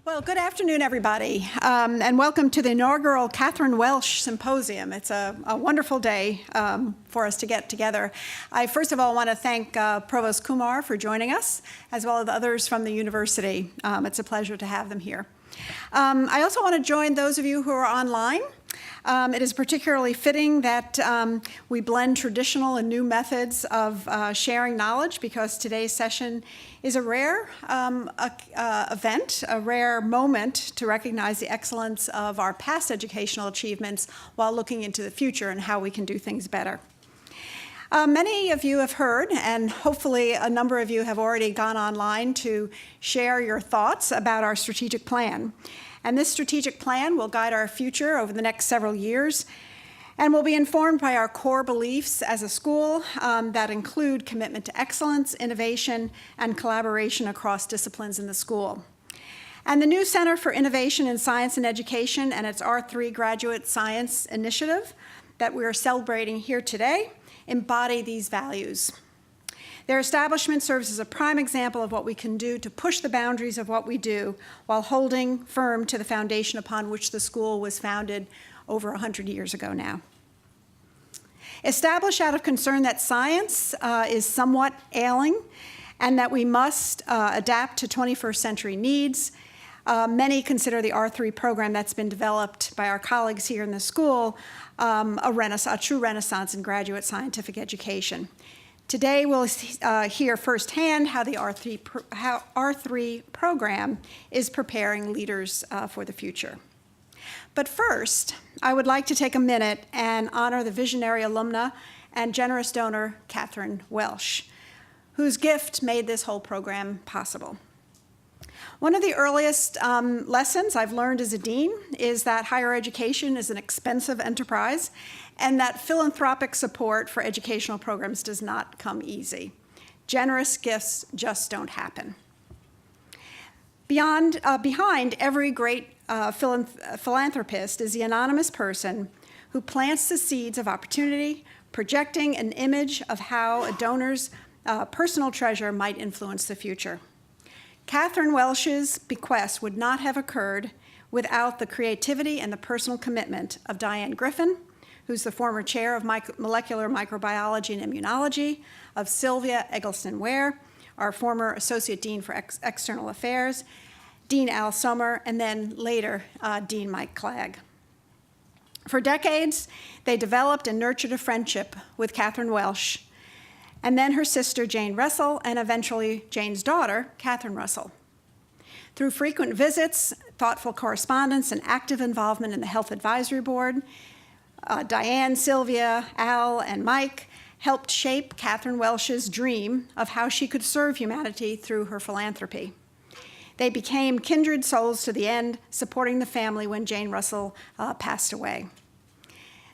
Well, good afternoon, everybody, and welcome to the inaugural Catherine Welsh Symposium. It's a wonderful day for us to get together. I first of all want to thank Provost Kumar for joining us, as well as others from the university. It's a pleasure to have them here. I also want to join those of you who are online. It is particularly fitting that we blend traditional and new methods of sharing knowledge, because today's session is a rare event, a rare moment to recognize the excellence of our past educational achievements while looking into the future and how we can do things better. Many of you have heard, and hopefully a number of you have already gone online to share your thoughts about our strategic plan. And this strategic plan will guide our future over the next several years and will be informed by our core beliefs as a school that include commitment to excellence, innovation, and collaboration across disciplines in the school. And the new Center for Innovation in Science and Education and its R3 Graduate Science Initiative that we are celebrating here today embody these values. Their establishment serves as a prime example of what we can do to push the boundaries of what we do while holding firm to the foundation upon which the school was founded over 100 years ago now. Established out of concern that science is somewhat ailing and that we must adapt to 21st century needs, many consider the R3 program that's been developed by our colleagues here in the school a true renaissance in graduate scientific education. Today, we'll hear firsthand how the R3 program is preparing leaders for the future. But first, I would like to take a minute and honor the visionary alumna and generous donor, Catherine Welsh, whose gift made this whole program possible. One of the earliest lessons I've learned as a dean is that higher education is an expensive enterprise and that philanthropic support for educational programs does not come easy. Generous gifts just don't happen. Behind every great philanthropist is the anonymous person who plants the seeds of opportunity, projecting an image of how a donor's personal treasure might influence the future. Catherine Welsh's bequest would not have occurred without the creativity and the personal commitment of Diane Griffin, who's the former chair of molecular microbiology and immunology, of Sylvia Eggleston-Ware, our former associate dean for external affairs, Dean Al Sommer, and then later, Dean Mike Clegg. For decades, they developed and nurtured a friendship with Catherine Welsh, and then her sister, Jane Russell, and eventually Jane's daughter, Catherine Russell. Through frequent visits, thoughtful correspondence, and active involvement in the Health Advisory Board, Diane, Sylvia, Al, and Mike helped shape Catherine Welsh's dream of how she could serve humanity through her philanthropy. They became kindred souls to the end, supporting the family when Jane Russell passed away.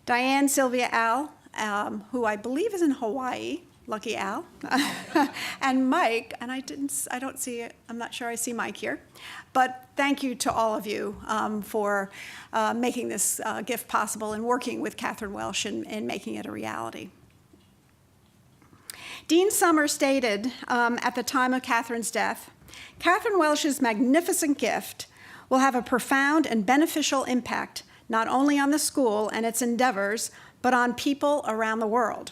Diane, Sylvia, Al, who I believe is in Hawaii, lucky Al, and Mike, and I'm not sure I see Mike here, but thank you to all of you for making this gift possible and working with Catherine Welsh in making it a reality. Dean Sommer stated at the time of Catherine's death, Catherine Welsh's magnificent gift will have a profound and beneficial impact not only on the school and its endeavors, but on people around the world.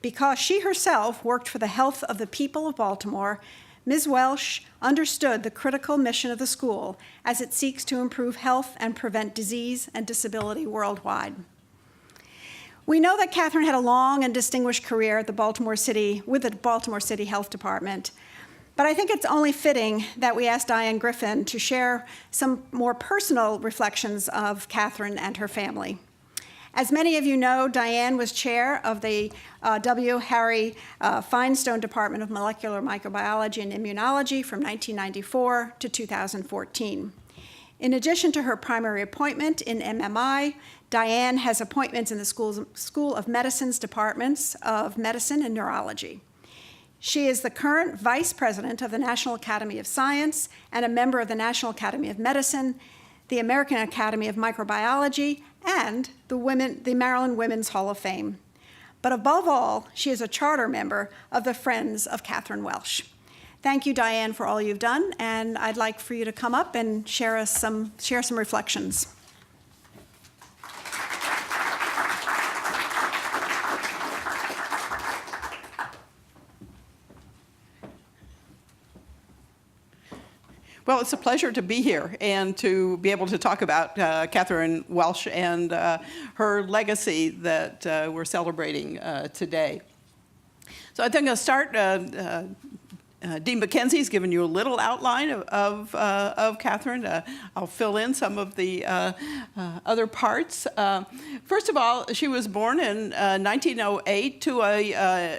Because she herself worked for the health of the people of Baltimore, Ms. Welsh understood the critical mission of the school as it seeks to improve health and prevent disease and disability worldwide. We know that Catherine had a long and distinguished career at the Baltimore City Health Department, but I think it's only fitting that we ask Diane Griffin to share some more personal reflections of Catherine and her family. As many of you know, Diane was chair of the W. Harry Feinstone Department of Molecular Microbiology and Immunology from 1994 to 2014. In addition to her primary appointment in MMI, Diane has appointments in the School of Medicine's departments of medicine and neurology. She is the current vice president of the National Academy of Science and a member of the National Academy of Medicine, the American Academy of Microbiology, and the Maryland Women's Hall of Fame. But above all, she is a charter member of the Friends of Catherine Welsh. Thank you, Diane, for all you've done, and I'd like for you to come up and share some reflections. Well, it's a pleasure to be here and to be able to talk about Catherine Welsh and her legacy that we're celebrating today. So I think I'll start. Dean McKenzie's given you a little outline of Catherine. I'll fill in some of the other parts. First of all, she was born in 1908 to a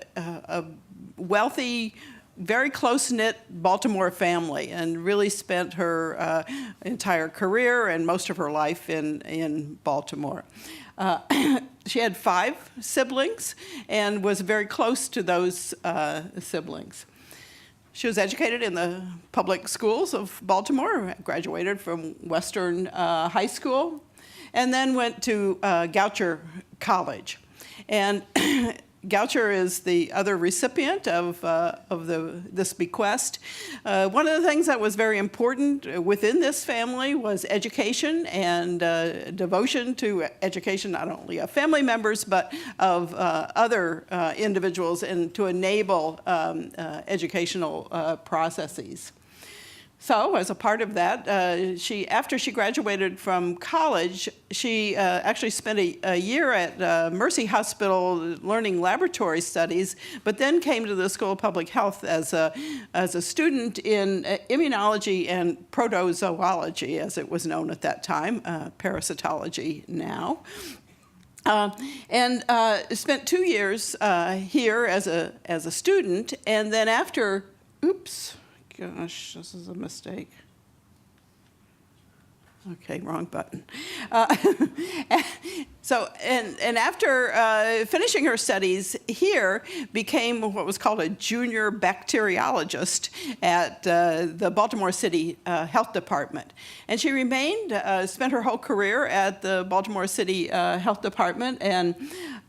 wealthy, very close-knit Baltimore family, and really spent her entire career and most of her life in Baltimore. She had 5 siblings and was very close to those siblings. She was educated in the public schools of Baltimore, graduated from Western High School, and then went to Goucher College. And Goucher is the other recipient of this bequest. One of the things that was very important within this family was education and devotion to education, not only of family members, but of other individuals, and to enable educational processes. So, as a part of that, after she graduated from college, she actually spent a year at Mercy Hospital learning laboratory studies, but then came to the School of Public Health as a student in immunology and protozoology, as it was known at that time, parasitology now. And spent 2 years here as a student, and then after, gosh, this is a mistake. Okay, wrong button. And after finishing her studies here, became what was called a junior bacteriologist at the Baltimore City Health Department. And she remained, spent her whole career at the Baltimore City Health Department, and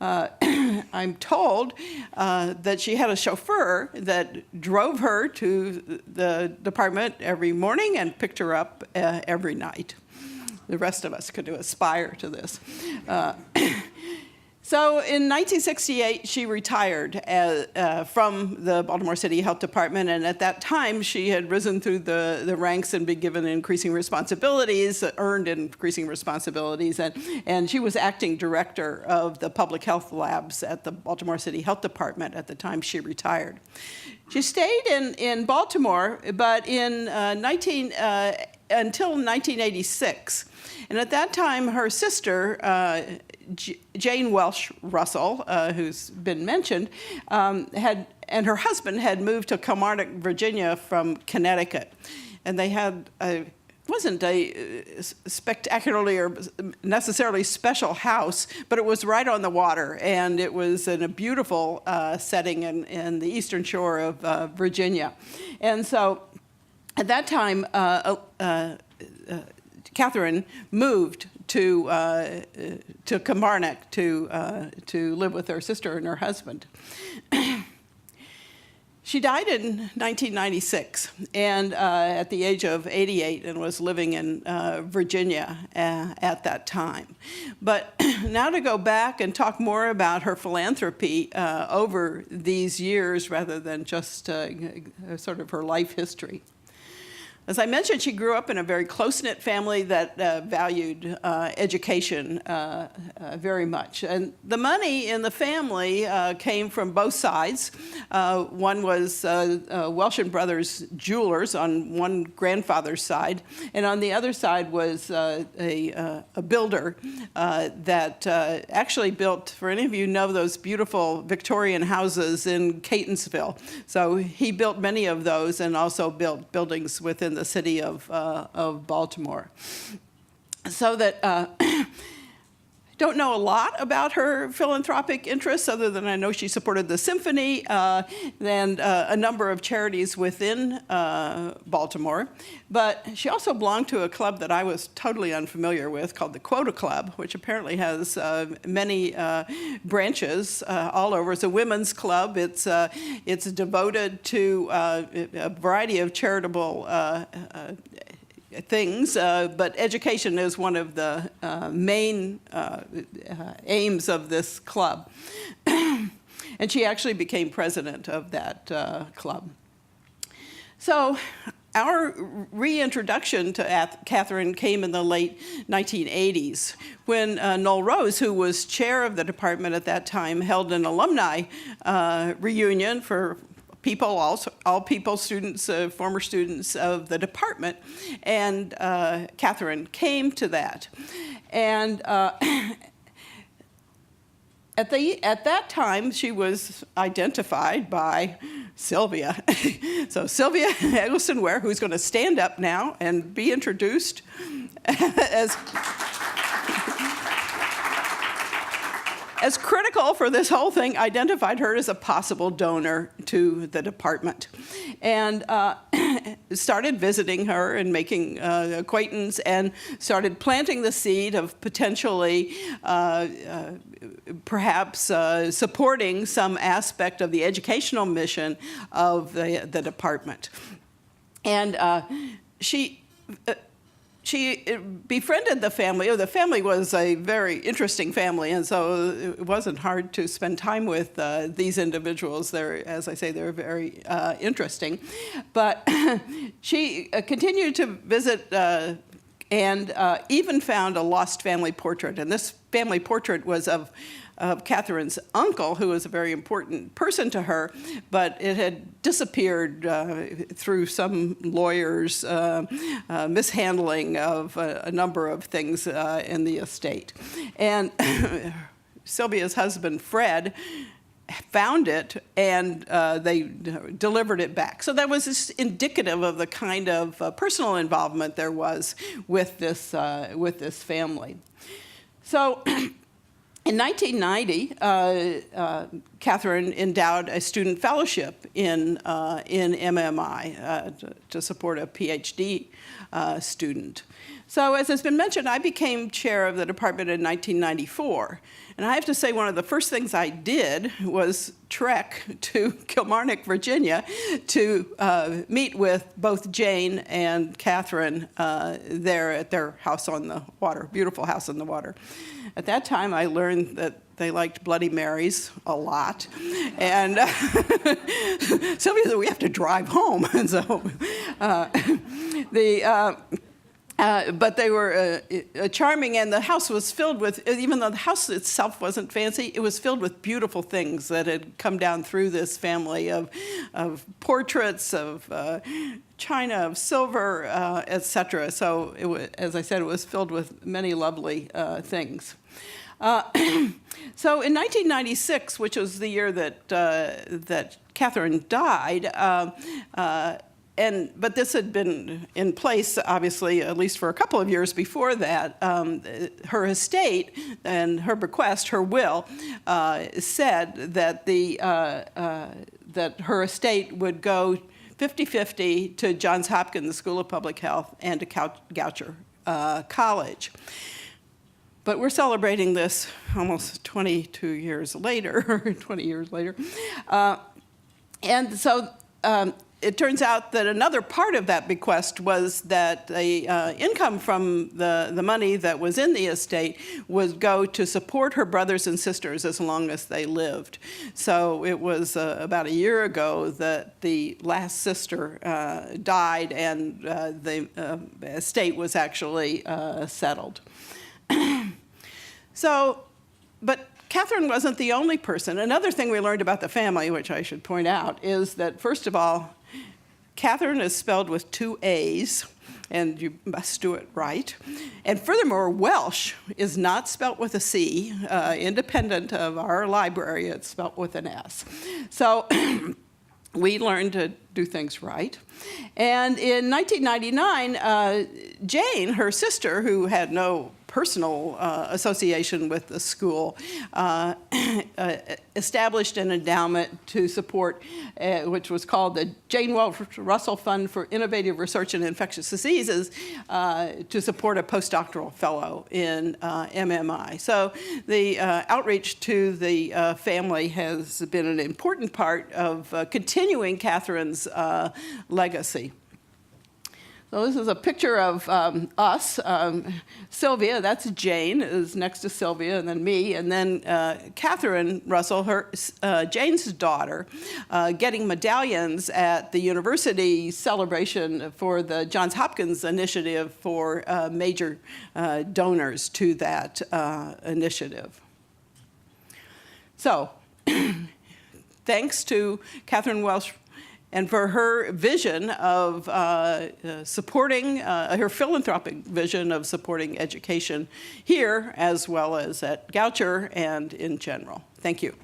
I'm told that she had a chauffeur that drove her to the department every morning and picked her up every night. The rest of us could aspire to this. So in 1968, she retired from the Baltimore City Health Department, and at that time, she had risen through the ranks and been given increasing responsibilities, earned increasing responsibilities, and she was acting director of the public health labs at the Baltimore City Health Department at the time she retired. She stayed in Baltimore, but until 1986. And at that time, her sister, Jane Welsh Russell, who's been mentioned, and her husband had moved to Kilmarnock, Virginia from Connecticut. And they had wasn't a spectacularly or necessarily special house, but it was right on the water, and it was in a beautiful setting in the eastern shore of Virginia. And so at that time, Catherine moved to Kilmarnock to live with her sister and her husband. She died in 1996, and at the age of 88, and was living in Virginia at that time. But now to go back and talk more about her philanthropy over these years, rather than just sort of her life history. As I mentioned, she grew up in a very close-knit family that valued education very much. And the money in the family came from both sides. One was Welsh and Brothers Jewelers on one grandfather's side, and on the other side was a builder that actually built, for any of you who know those beautiful Victorian houses in Catonsville. So he built many of those and also built buildings within the city of Baltimore. So that I don't know a lot about her philanthropic interests, other than I know she supported the symphony and a number of charities within Baltimore. But she also belonged to a club that I was totally unfamiliar with called the Quota Club, which apparently has many branches all over. It's a women's club. It's devoted to a variety of charitable things, but education is one of the main aims of this club. And she actually became president of that club. So our reintroduction to Catherine came in the late 1980s when Noel Rose, who was chair of the department at that time, held an alumni reunion for people, all people, students, former students of the department, and Catherine came to that. And at that time, she was identified by Sylvia. So Sylvia Eggleston-Ware, who's going to stand up now and be introduced as critical for this whole thing, identified her as a possible donor to the department, and started visiting her and making acquaintance, and started planting the seed of potentially perhaps supporting some aspect of the educational mission of the department. And she befriended the family. The family was a very interesting family, and so it wasn't hard to spend time with these individuals. As I say, they're very interesting. But she continued to visit and even found a lost family portrait. And this family portrait was of Catherine's uncle, who was a very important person to her, but it had disappeared through some lawyer's mishandling of a number of things in the estate. And Sylvia's husband, Fred, found it, and they delivered it back. So that was just indicative of the kind of personal involvement there was with this family. So in 1990, Catherine endowed a student fellowship in MMI to support a PhD student. So as has been mentioned, I became chair of the department in 1994. And I have to say, one of the first things I did was trek to Kilmarnock, Virginia, to meet with both Jane and Catherine there at their house on the water, beautiful house on the water. At that time, I learned that they liked Bloody Marys a lot. And Sylvia said, we have to drive home. And so but they were charming, and the house was filled with, even though the house itself wasn't fancy, it was filled with beautiful things that had come down through this family of portraits, of china, of silver, etc. So, as I said, it was filled with many lovely things. So in 1996, which was the year that Catherine died, but this had been in place, obviously, at least for a couple of years before that. Her estate and her bequest, her will, said that that her estate would go 50-50 to Johns Hopkins School of Public Health and to Goucher College. But we're celebrating this almost 22 years later, 20 years later. And so it turns out that another part of that bequest was that the income from the money that was in the estate would go to support her brothers and sisters as long as they lived. So it was about a year ago that the last sister died, and the estate was actually settled. So, but Catherine wasn't the only person. Another thing we learned about the family, which I should point out, is that, first of all, Catherine is spelled with 2 A's, and you must do it right. And furthermore, Welsh is not spelt with a C. Independent of our library, it's spelt with an S. So we learned to do things right. And in 1999, Jane, her sister, who had no personal association with the school, established an endowment to support, which was called the Jane Welsh Russell Fund for Innovative Research in Infectious Diseases, to support a postdoctoral fellow in MMI. So the outreach to the family has been an important part of continuing Catherine's legacy. So this is a picture of us. Sylvia, that's Jane, is next to Sylvia, and then me, and then Catherine Russell, Jane's daughter, getting medallions at the university celebration for the Johns Hopkins initiative for major donors to that initiative. So, thanks to Catherine Welsh and for her vision of supporting, her philanthropic vision of supporting education here as well as at Goucher and in general. Thank you.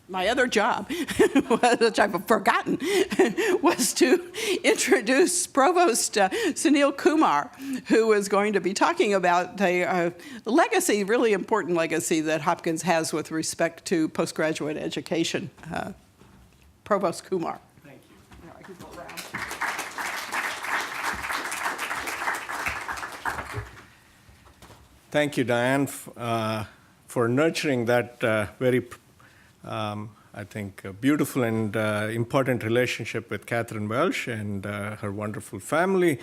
My other job, which I've forgotten, was to introduce Provost Sunil Kumar, who is going to be talking about the legacy, really important legacy that Hopkins has with respect to postgraduate education. Provost Kumar. Thank you. Now I can go around. Thank you, Diane, for nurturing that very I think, a beautiful and important relationship with Catherine Welsh and her wonderful family,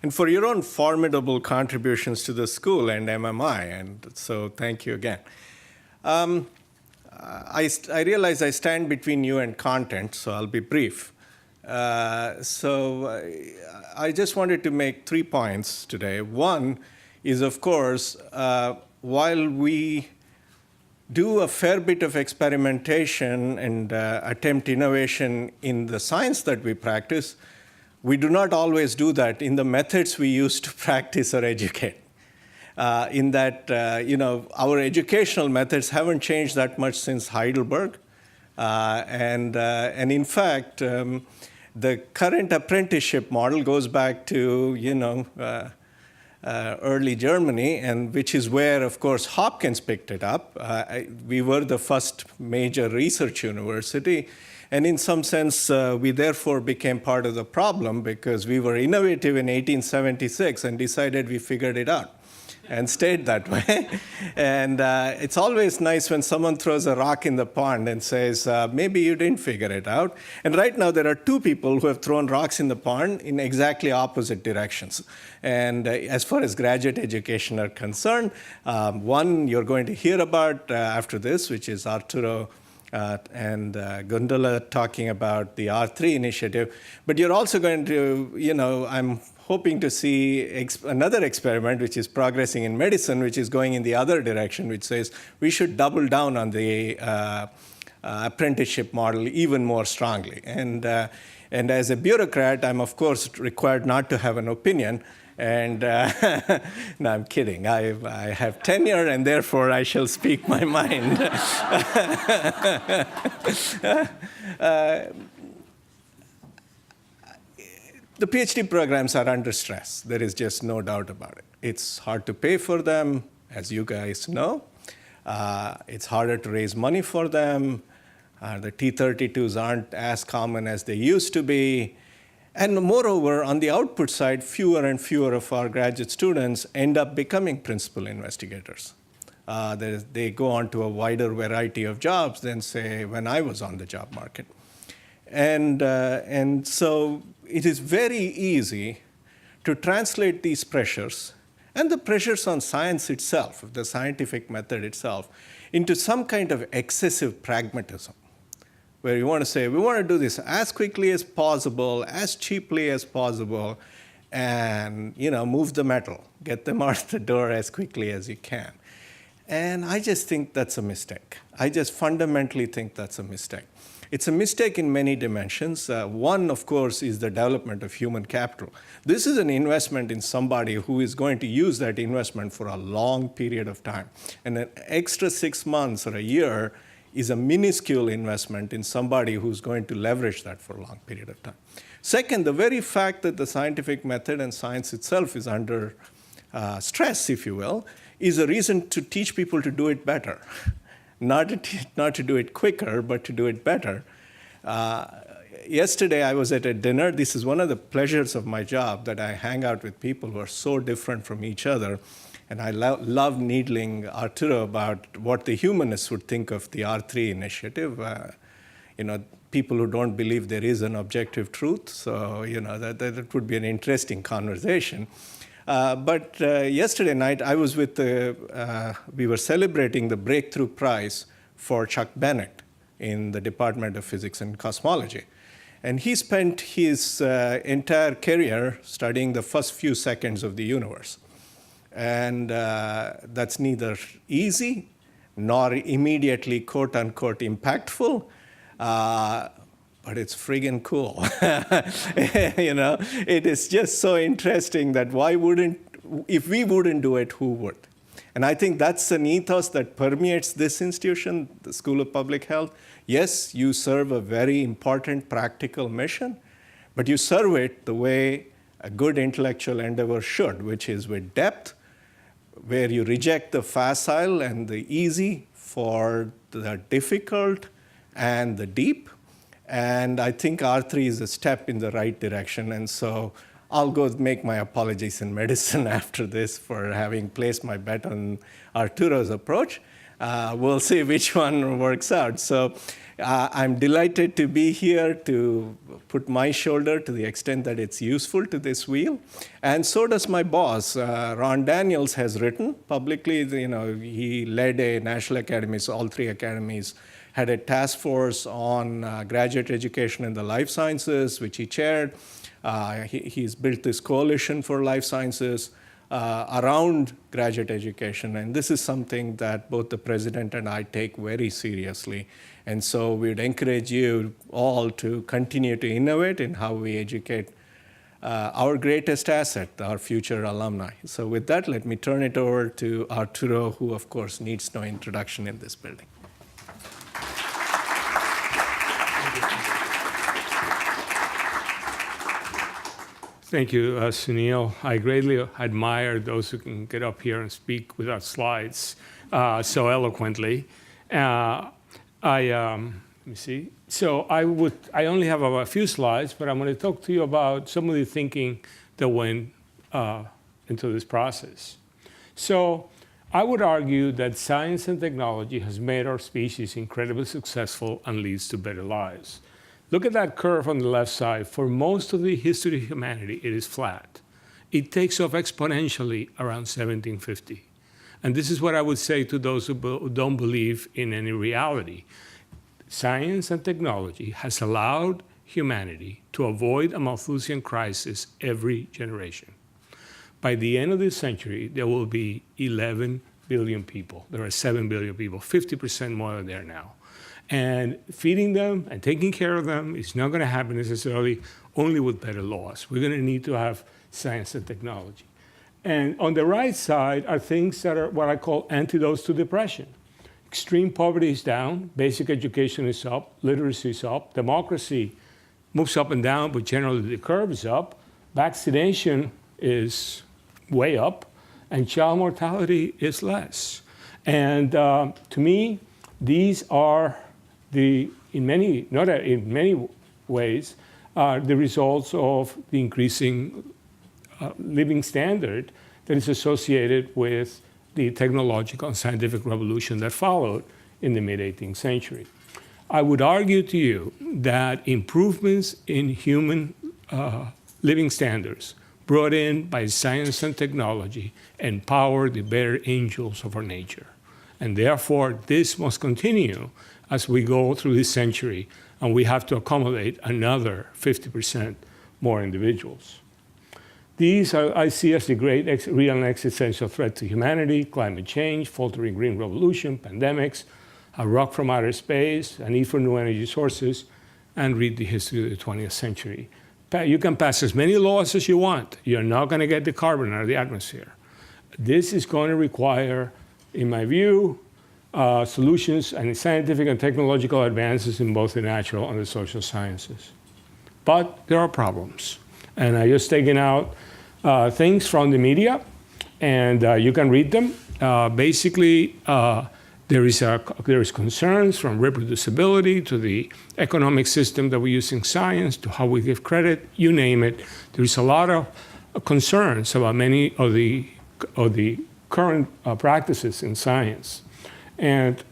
and for your own formidable contributions to the school and MMI. And so thank you again. I realize I stand between you and content, so I'll be brief. I just wanted to make 3 points today. One is, of course, while we do a fair bit of experimentation and attempt innovation in the science that we practice, we do not always do that in the methods we use to practice or educate. In that, our educational methods haven't changed that much since Heidelberg. And in fact, the current apprenticeship model goes back to, early Germany, and which is where, of course, Hopkins picked it up. We were the first major research university, and in some sense, we therefore became part of the problem because we were innovative in 1876 and decided we figured it out and stayed that way. And it's always nice when someone throws a rock in the pond and says, maybe you didn't figure it out. And right now, there are 2 people who have thrown rocks in the pond in exactly opposite directions. And as far as graduate education are concerned, one you're going to hear about after this, which is Arturo and Gondola talking about the R3 initiative. But you're also going to, I'm hoping to see another experiment, which is progressing in medicine, which is going in the other direction, which says we should double down on the apprenticeship model even more strongly. And as a bureaucrat, I'm, of course, required not to have an opinion. And no, I'm kidding. I have tenure, and therefore I shall speak my mind. The PhD programs are under stress. There is just no doubt about it. It's hard to pay for them, as you guys know. It's harder to raise money for them. The T32s aren't as common as they used to be. And moreover, on the output side, fewer and fewer of our graduate students end up becoming principal investigators. They go on to a wider variety of jobs than, say, when I was on the job market. And so it is very easy to translate these pressures and the pressures on science itself, the scientific method itself, into some kind of excessive pragmatism, where you want to say, we want to do this as quickly as possible, as cheaply as possible, and move the metal, get them out the door as quickly as you can. And I just think that's a mistake. I just fundamentally think that's a mistake. It's a mistake in many dimensions. One, of course, is the development of human capital. This is an investment in somebody who is going to use that investment for a long period of time. And an extra 6 months or a year is a minuscule investment in somebody who's going to leverage that for a long period of time. Second, the very fact that the scientific method and science itself is under stress, if you will, is a reason to teach people to do it better. Not to do it quicker, but to do it better. Yesterday, I was at a dinner. This is one of the pleasures of my job, that I hang out with people who are so different from each other. And I love needling Arturo about what the humanists would think of the R3 initiative. People who don't believe there is an objective truth. So, that would be an interesting conversation. But yesterday night, I was we were celebrating the Breakthrough Prize for Chuck Bennett in the Department of Physics and Cosmology. And he spent his entire career studying the first few seconds of the universe. And that's neither easy nor immediately, quote unquote, impactful. But it's friggin' cool. It is just so interesting that if we wouldn't do it, who would? And I think that's an ethos that permeates this institution, the School of Public Health. Yes, you serve a very important practical mission, but you serve it the way a good intellectual endeavor should, which is with depth, where you reject the facile and the easy for the difficult and the deep. And I think R3 is a step in the right direction. And so I'll go make my apologies in medicine after this for having placed my bet on Arturo's approach. We'll see which one works out. So I'm delighted to be here to put my shoulder to the extent that it's useful to this wheel. And so does my boss. Ron Daniels has written publicly. He led a National Academies, all three academies, had a task force on graduate education in the life sciences, which he chaired. He's built this coalition for life sciences around graduate education. And this is something that both the president and I take very seriously. And so we'd encourage you all to continue to innovate in how we educate our greatest asset, our future alumni. So with that, let me turn it over to Arturo, who of course needs no introduction in this building. Thank you, Sunil. I greatly admire those who can get up here and speak without slides so eloquently. Let me see. So I only have a few slides, but I'm going to talk to you about some of the thinking that went into this process. So I would argue that science and technology has made our species incredibly successful and leads to better lives. Look at that curve on the left side. For most of the history of humanity, it is flat. It takes off exponentially around 1750. And this is what I would say to those who don't believe in any reality. Science and technology has allowed humanity to avoid a Malthusian crisis every generation. By the end of this century, there will be 11 billion people. There are 7 billion people, 50% more than there now. And feeding them and taking care of them is not going to happen necessarily only with better laws. We're going to need to have science and technology. And on the right side are things that are what I call antidotes to depression. Extreme poverty is down, basic education is up, literacy is up, democracy moves up and down, but generally the curve is up. Vaccination is way up, and child mortality is less. And to me, these are in many ways, the results of the increasing living standard that is associated with the technological and scientific revolution that followed in the mid-18th century. I would argue to you that improvements in human living standards brought in by science and technology empower the better angels of our nature. And therefore, this must continue as we go through this century, and we have to accommodate another 50% more individuals. These I see as the great real and existential threat to humanity: climate change, faltering green revolution, pandemics, a rock from outer space, a need for new energy sources, and read the history of the 20th century. You can pass as many laws as you want. You're not going to get the carbon out of the atmosphere. This is going to require, in my view, solutions and scientific and technological advances in both the natural and the social sciences. But there are problems. And I just taken out things from the media, and you can read them. Basically, there is concerns from reproducibility to the economic system that we use in science, to how we give credit, you name it. There is a lot of concerns about many of the current practices in science. And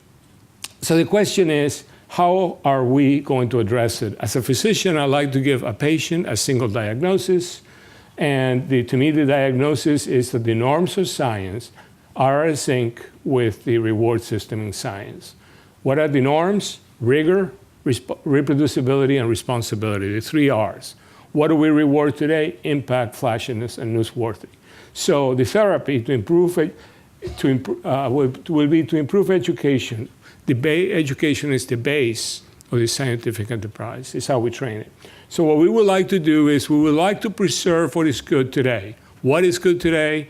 so the question is, how are we going to address it? As a physician, I like to give a patient a single diagnosis. And to me, the diagnosis is that the norms of science are out of sync with the reward system in science. What are the norms? Rigor, reproducibility, and responsibility, the 3 R's. What do we reward today? Impact, flashiness, and newsworthy. So the therapy to improve it, will be to improve education. Education is the base of the scientific enterprise. It's how we train it. So what we would like to do is we would like to preserve what is good today. What is good today?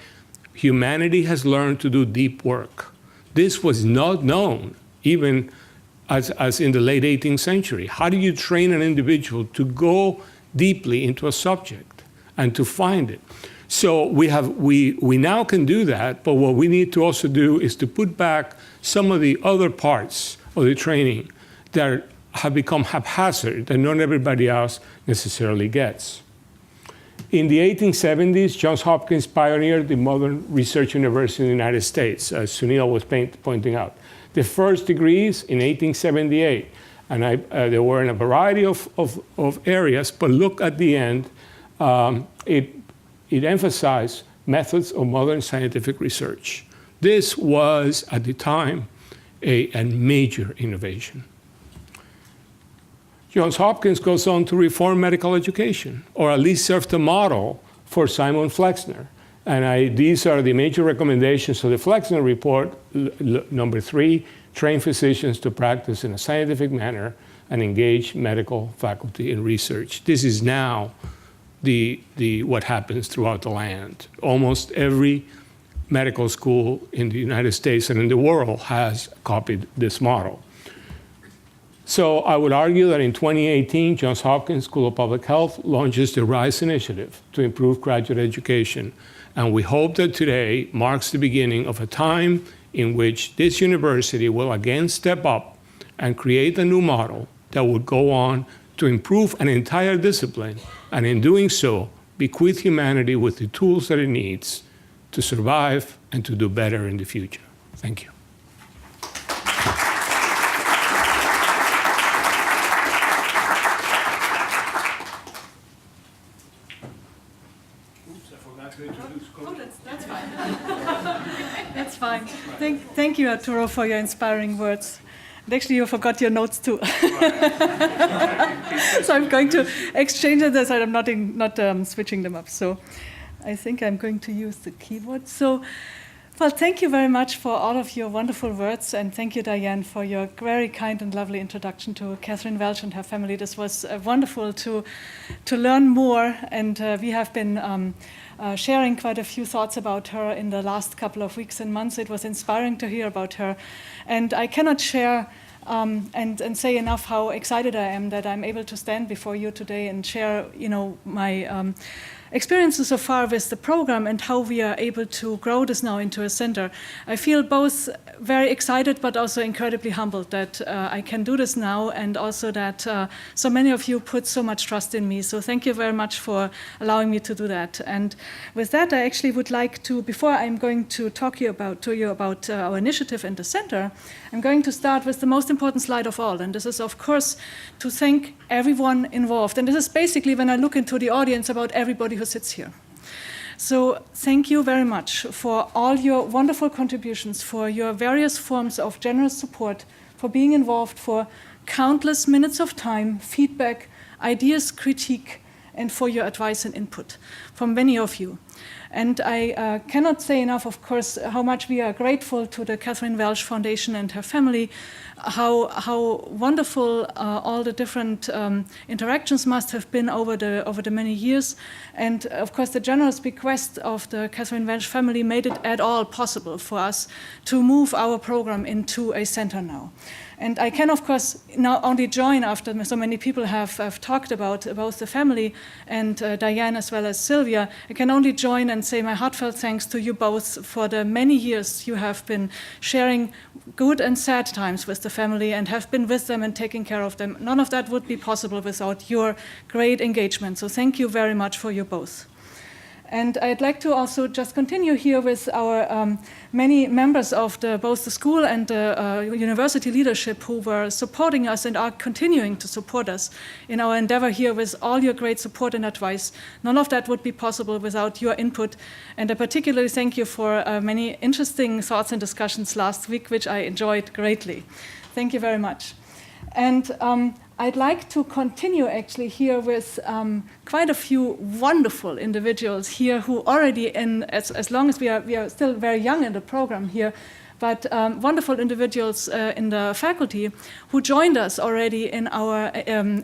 Humanity has learned to do deep work. This was not known even as in the late 18th century. How do you train an individual to go deeply into a subject and to find it? So we now can do that, but what we need to also do is to put back some of the other parts of the training that have become haphazard, that not everybody else necessarily gets. In the 1870s, Johns Hopkins pioneered the modern research university in the United States, as Sunil was pointing out. The first degrees in 1878, and they were in a variety of areas, but look at the end, it emphasized methods of modern scientific research. This was, at the time, a major innovation. Johns Hopkins goes on to reform medical education, or at least serve the model for Simon Flexner. And these are the major recommendations of the Flexner report. Number 3, train physicians to practice in a scientific manner and engage medical faculty in research. This is now what happens throughout the land. Almost every medical school in the United States and in the world has copied this model. So I would argue that in 2018, Johns Hopkins School of Public Health launches the R3ISE initiative to improve graduate education. And we hope that today marks the beginning of a time in which this university will again step up and create a new model that would go on to improve an entire discipline, and in doing so, bequeath humanity with the tools that it needs to survive and to do better in the future. Thank you. That's fine. That's fine. Thank you, Arturo, for your inspiring words. And actually, you forgot your notes too. So I'm going to exchange on this, and I'm not switching them up. So I think I'm going to use the keyboard. So, well, thank you very much for all of your wonderful words, and thank you, Diane, for your very kind and lovely introduction to Catherine Welsh and her family. This was wonderful to learn more, and we have been sharing quite a few thoughts about her in the last couple of weeks and months. It was inspiring to hear about her, and I cannot share and say enough how excited I am that I'm able to stand before you today and share, my experiences so far with the program and how we are able to grow this now into a center. I feel both very excited but also incredibly humbled that I can do this now, and also that so many of you put so much trust in me. So thank you very much for allowing me to do that. And with that, I actually would like to, before I'm going to talk to you about our initiative in the center, I'm going to start with the most important slide of all. And this is, of course, to thank everyone involved. And this is basically, when I look into the audience, about everybody who sits here. So thank you very much for all your wonderful contributions, for your various forms of generous support, for being involved, for countless minutes of time, feedback, ideas, critique, and for your advice and input from many of you. And I cannot say enough, of course, how much we are grateful to the Catherine Welsh Foundation and her family, how wonderful all the different interactions must have been over the many years. And of course, the generous bequest of the Catherine Welsh family made it at all possible for us to move our program into a center now. And I can, of course, now only join after so many people have talked about both the family and Diane as well as Sylvia. I can only join and say my heartfelt thanks to you both for the many years you have been sharing good and sad times with the family and have been with them and taking care of them. None of that would be possible without your great engagement. So thank you very much for you both. And I'd like to also just continue here with our many members of both the school and the university leadership who were supporting us and are continuing to support us in our endeavor here with all your great support and advice. None of that would be possible without your input. And I particularly thank you for many interesting thoughts and discussions last week, which I enjoyed greatly. Thank you very much. And I'd like to continue actually here with quite a few wonderful individuals here who already, as long as we are still very young in the program here, but wonderful individuals in the faculty who joined us already in our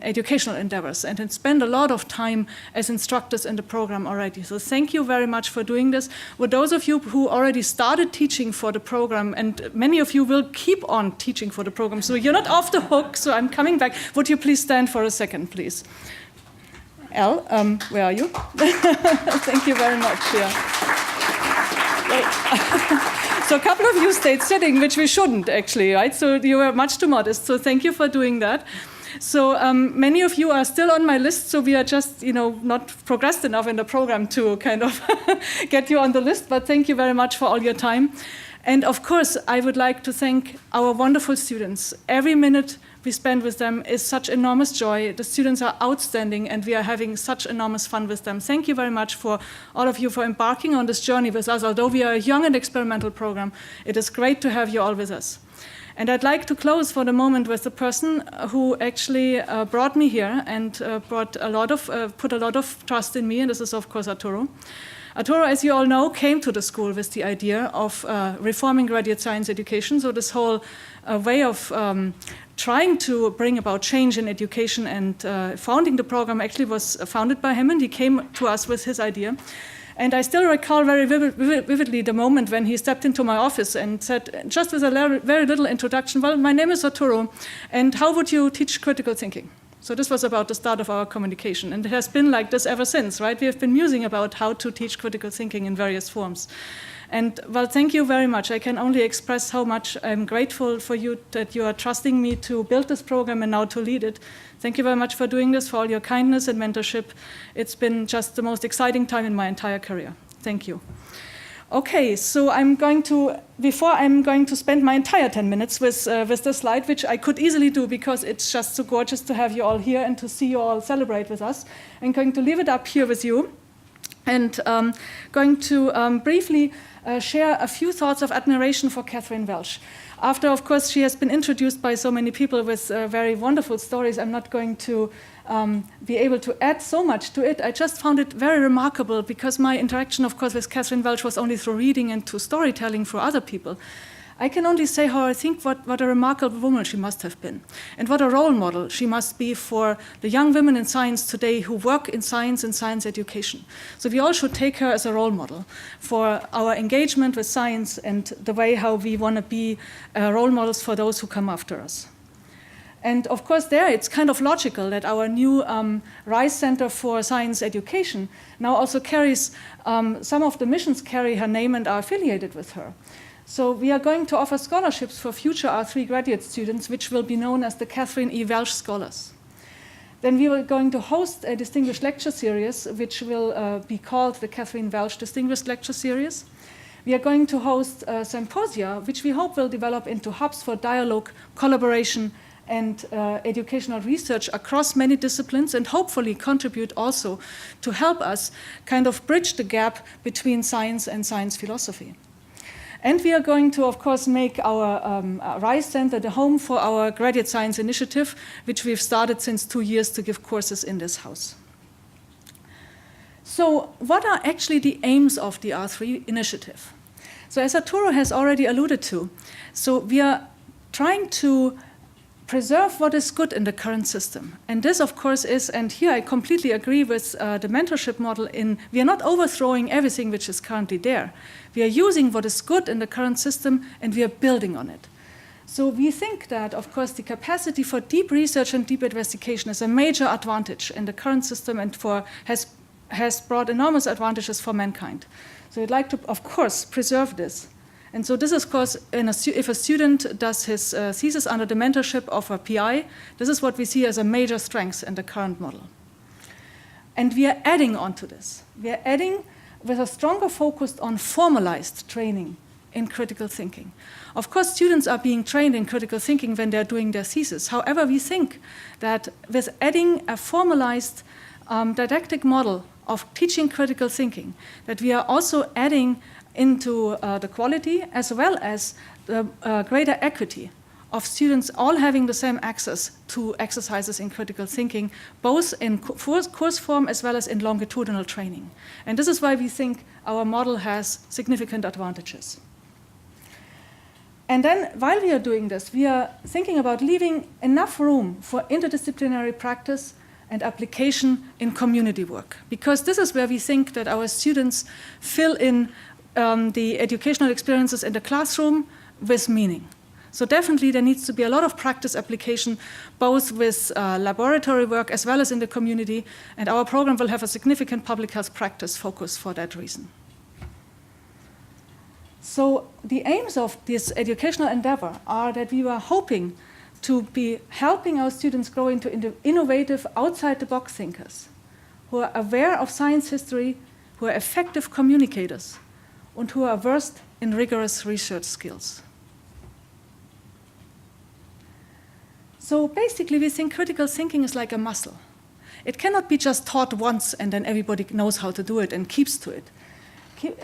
educational endeavors and spend a lot of time as instructors in the program already. So thank you very much for doing this. For those of you who already started teaching for the program, and many of you will keep on teaching for the program, so you're not off the hook, so I'm coming back. Would you please stand for a second, please? Elle, where are you? Thank you very much. So a couple of you stayed sitting, which we shouldn't actually, right? So you were much too modest. So thank you for doing that. So many of you are still on my list. So we are just, not progressed enough in the program to kind of get you on the list. But thank you very much for all your time. And of course, I would like to thank our wonderful students. Every minute we spend with them is such enormous joy. The students are outstanding, and we are having such enormous fun with them. Thank you very much for all of you for embarking on this journey with us. Although we are a young and experimental program, it is great to have you all with us. And I'd like to close for the moment with the person who actually brought me here and put a lot of trust in me, and this is, of course, Arturo. Arturo, as you all know, came to the school with the idea of reforming graduate science education. So this whole way of trying to bring about change in education and founding the program actually was founded by him, and he came to us with his idea. And I still recall very vividly the moment when he stepped into my office and said, just with a very little introduction, well, my name is Arturo, and how would you teach critical thinking? So this was about the start of our communication, and it has been like this ever since, right? We have been musing about how to teach critical thinking in various forms. And well, thank you very much. I can only express how much I'm grateful for you that you are trusting me to build this program and now to lead it. Thank you very much for doing this, for all your kindness and mentorship. It's been just the most exciting time in my entire career. Thank you. Okay, so before I'm going to spend my entire 10 minutes with this slide, which I could easily do because it's just so gorgeous to have you all here and to see you all celebrate with us. I'm going to leave it up here with you and going to briefly share a few thoughts of admiration for Catherine Welsh. After, of course, she has been introduced by so many people with very wonderful stories, I'm not going to be able to add so much to it. I just found it very remarkable because my interaction, of course, with Catherine Welsh was only through reading and to storytelling for other people. I can only say how I think what a remarkable woman she must have been, and what a role model she must be for the young women in science today who work in science and science education. So we all should take her as a role model for our engagement with science and the way how we want to be role models for those who come after us. And of course there it's kind of logical that our new R3ISE Center for Science Education now also carries, some of the missions carry her name and are affiliated with her. So we are going to offer scholarships for future R3 graduate students, which will be known as the Catherine E. Welsh Scholars. Then we are going to host a distinguished lecture series, which will be called the Catherine Welsh Distinguished Lecture Series. We are going to host a symposia, which we hope will develop into hubs for dialogue, collaboration, and educational research across many disciplines, and hopefully contribute also to help us kind of bridge the gap between science and science philosophy. And we are going to, of course, make our R3ISE Center the home for our graduate science initiative, which we've started since 2 years to give courses in this house. So what are actually the aims of the R3 initiative? So as Arturo has already alluded to, so we are trying to preserve what is good in the current system. And this, of course, is, and here I completely agree with the mentorship model, we are not overthrowing everything which is currently there. We are using what is good in the current system, and we are building on it. So we think that, of course, the capacity for deep research and deep investigation is a major advantage in the current system and has brought enormous advantages for mankind. So we'd like to, of course, preserve this. And so this is, of course, if a student does his thesis under the mentorship of a PI, this is what we see as a major strength in the current model. And we are adding on to this. We are adding with a stronger focus on formalized training in critical thinking. Of course, students are being trained in critical thinking when they're doing their thesis. However, we think that with adding a formalized didactic model of teaching critical thinking, that we are also adding into the quality as well as the greater equity of students all having the same access to exercises in critical thinking, both in course form as well as in longitudinal training. And this is why we think our model has significant advantages. And then while we are doing this, we are thinking about leaving enough room for interdisciplinary practice and application in community work, because this is where we think that our students fill in the educational experiences in the classroom with meaning. So definitely there needs to be a lot of practice application, both with laboratory work as well as in the community, and our program will have a significant public health practice focus for that reason. So the aims of this educational endeavor are that we were hoping to be helping our students grow into innovative, outside-the-box thinkers who are aware of science history, who are effective communicators, and who are versed in rigorous research skills. So basically, we think critical thinking is like a muscle. It cannot be just taught once and then everybody knows how to do it and keeps to it.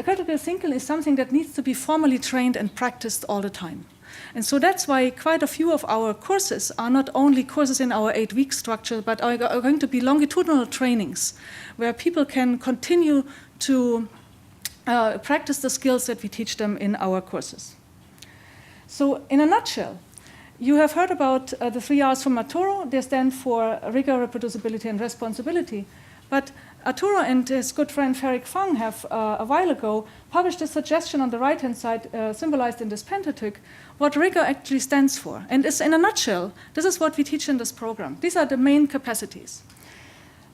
Critical thinking is something that needs to be formally trained and practiced all the time. And so that's why quite a few of our courses are not only courses in our 8-week structure, but are going to be longitudinal trainings where people can continue to practice the skills that we teach them in our courses. So in a nutshell, you have heard about the 3 R's from Arturo. They stand for Rigor, Reproducibility, and Responsibility. But Arturo and his good friend Ferik Fang have, a while ago, published a suggestion on the right-hand side, symbolized in this Pentateuch, what rigor actually stands for. And it's, in a nutshell, this is what we teach in this program. These are the main capacities.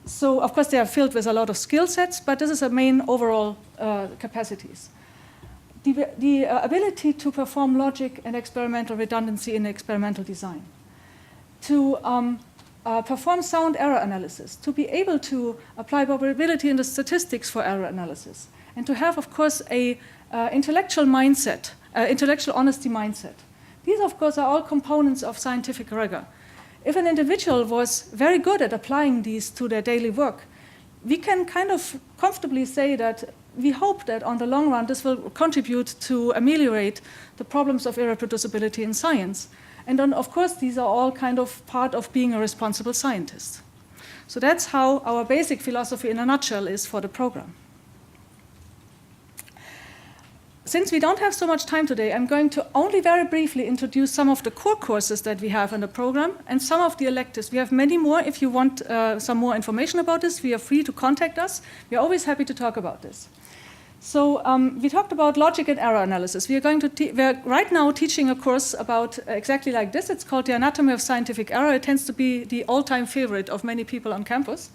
So, of course, they are filled with a lot of skill sets, but this is the main overall capacities. The ability to perform logic and experimental redundancy in experimental design. To perform sound error analysis, to be able to apply probability in the statistics for error analysis, and to have, of course, a intellectual mindset, intellectual honesty mindset. These, of course, are all components of scientific rigor. If an individual was very good at applying these to their daily work, we can kind of comfortably say that we hope that on the long run this will contribute to ameliorate the problems of irreproducibility in science. And then, of course, these are all kind of part of being a responsible scientist. So that's how our basic philosophy in a nutshell is for the program. Since we don't have so much time today, I'm going to only very briefly introduce some of the core courses that we have in the program and some of the electives. We have many more. If you want some more information about this, we are free to contact us. We are always happy to talk about this. So we talked about logic and error analysis. We are right now teaching a course about exactly like this. It's called The Anatomy of Scientific Error. It tends to be the all-time favorite of many people on campus.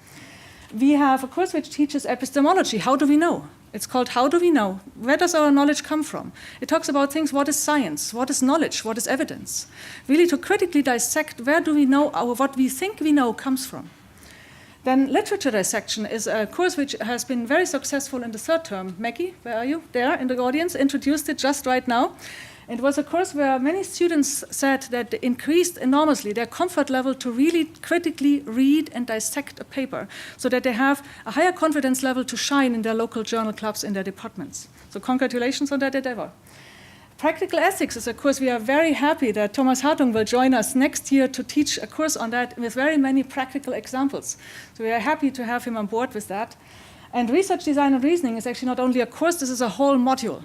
We have a course which teaches epistemology. How do we know? It's called How Do We Know? Where does our knowledge come from? It talks about things, what is science? What is knowledge? What is evidence? Really to critically dissect where do we know what we think we know comes from. Then literature dissection is a course which has been very successful in the third term. Maggie, where are you? There in the audience, introduced it just right now. It was a course where many students said that it increased enormously their comfort level to really critically read and dissect a paper so that they have a higher confidence level to shine in their local journal clubs in their departments. So congratulations on that endeavor. Practical ethics is a course we are very happy that Thomas Hartung will join us next year to teach a course on that with very many practical examples. So we are happy to have him on board with that. And research design and reasoning is actually not only a course, this is a whole module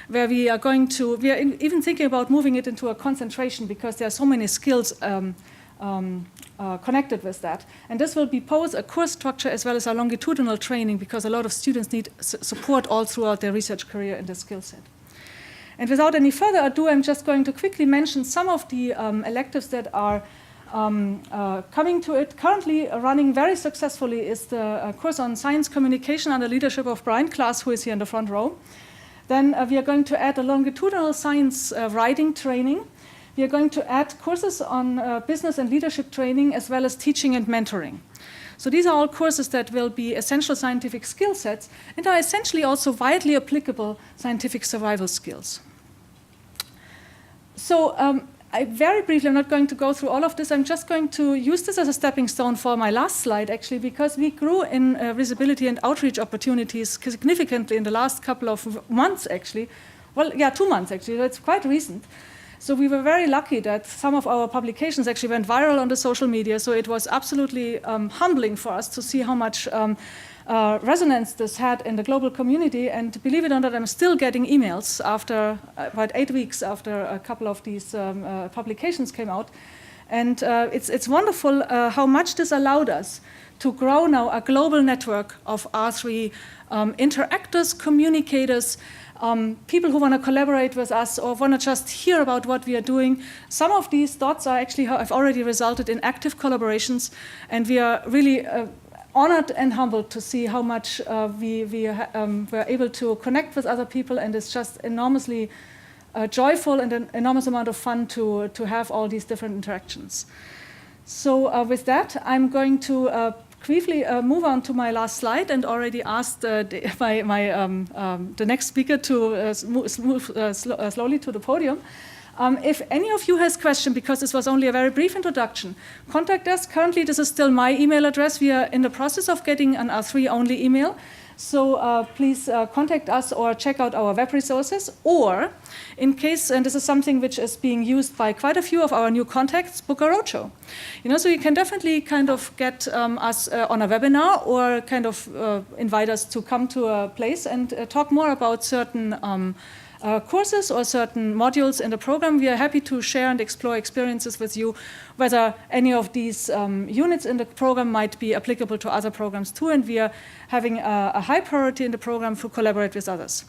where we are even thinking about moving it into a concentration because there are so many skills connected with that. And this will be both a course structure as well as a longitudinal training because a lot of students need support all throughout their research career in this skill set. And without any further ado, I'm just going to quickly mention some of the electives that are coming to it. Currently running very successfully is the course on science communication under leadership of Brian Klaas, who is here in the front row. Then we are going to add a longitudinal science writing training. We are going to add courses on business and leadership training as well as teaching and mentoring. So these are all courses that will be essential scientific skill sets and are essentially also widely applicable scientific survival skills. So very briefly, I'm not going to go through all of this. I'm just going to use this as a stepping stone for my last slide, actually, because we grew in visibility and outreach opportunities significantly in the last couple of months, actually. Well, yeah, 2 months, actually. That's quite recent. So we were very lucky that some of our publications actually went viral on the social media. So it was absolutely humbling for us to see how much resonance this had in the global community. And believe it or not, I'm still getting emails after about 8 weeks after a couple of these publications came out. And it's wonderful how much this allowed us to grow now a global network of R3 interactors, communicators, people who want to collaborate with us or want to just hear about what we are doing. Some of these dots are actually have already resulted in active collaborations, and we are really honored and humbled to see how much we were able to connect with other people, and it's just enormously joyful and an enormous amount of fun to have all these different interactions. So with that, I'm going to briefly move on to my last slide and already asked the next speaker to move slowly to the podium. If any of you has questions, because this was only a very brief introduction, contact us. Currently, this is still my email address. We are in the process of getting an R3-only email. So please contact us or check out our web resources. Or, in case, and this is something which is being used by quite a few of our new contacts, book a roadshow. So you can definitely kind of get us on a webinar or kind of invite us to come to a place and talk more about certain courses or certain modules in the program. We are happy to share and explore experiences with you, whether any of these units in the program might be applicable to other programs too, and we are having a high priority in the program to collaborate with others.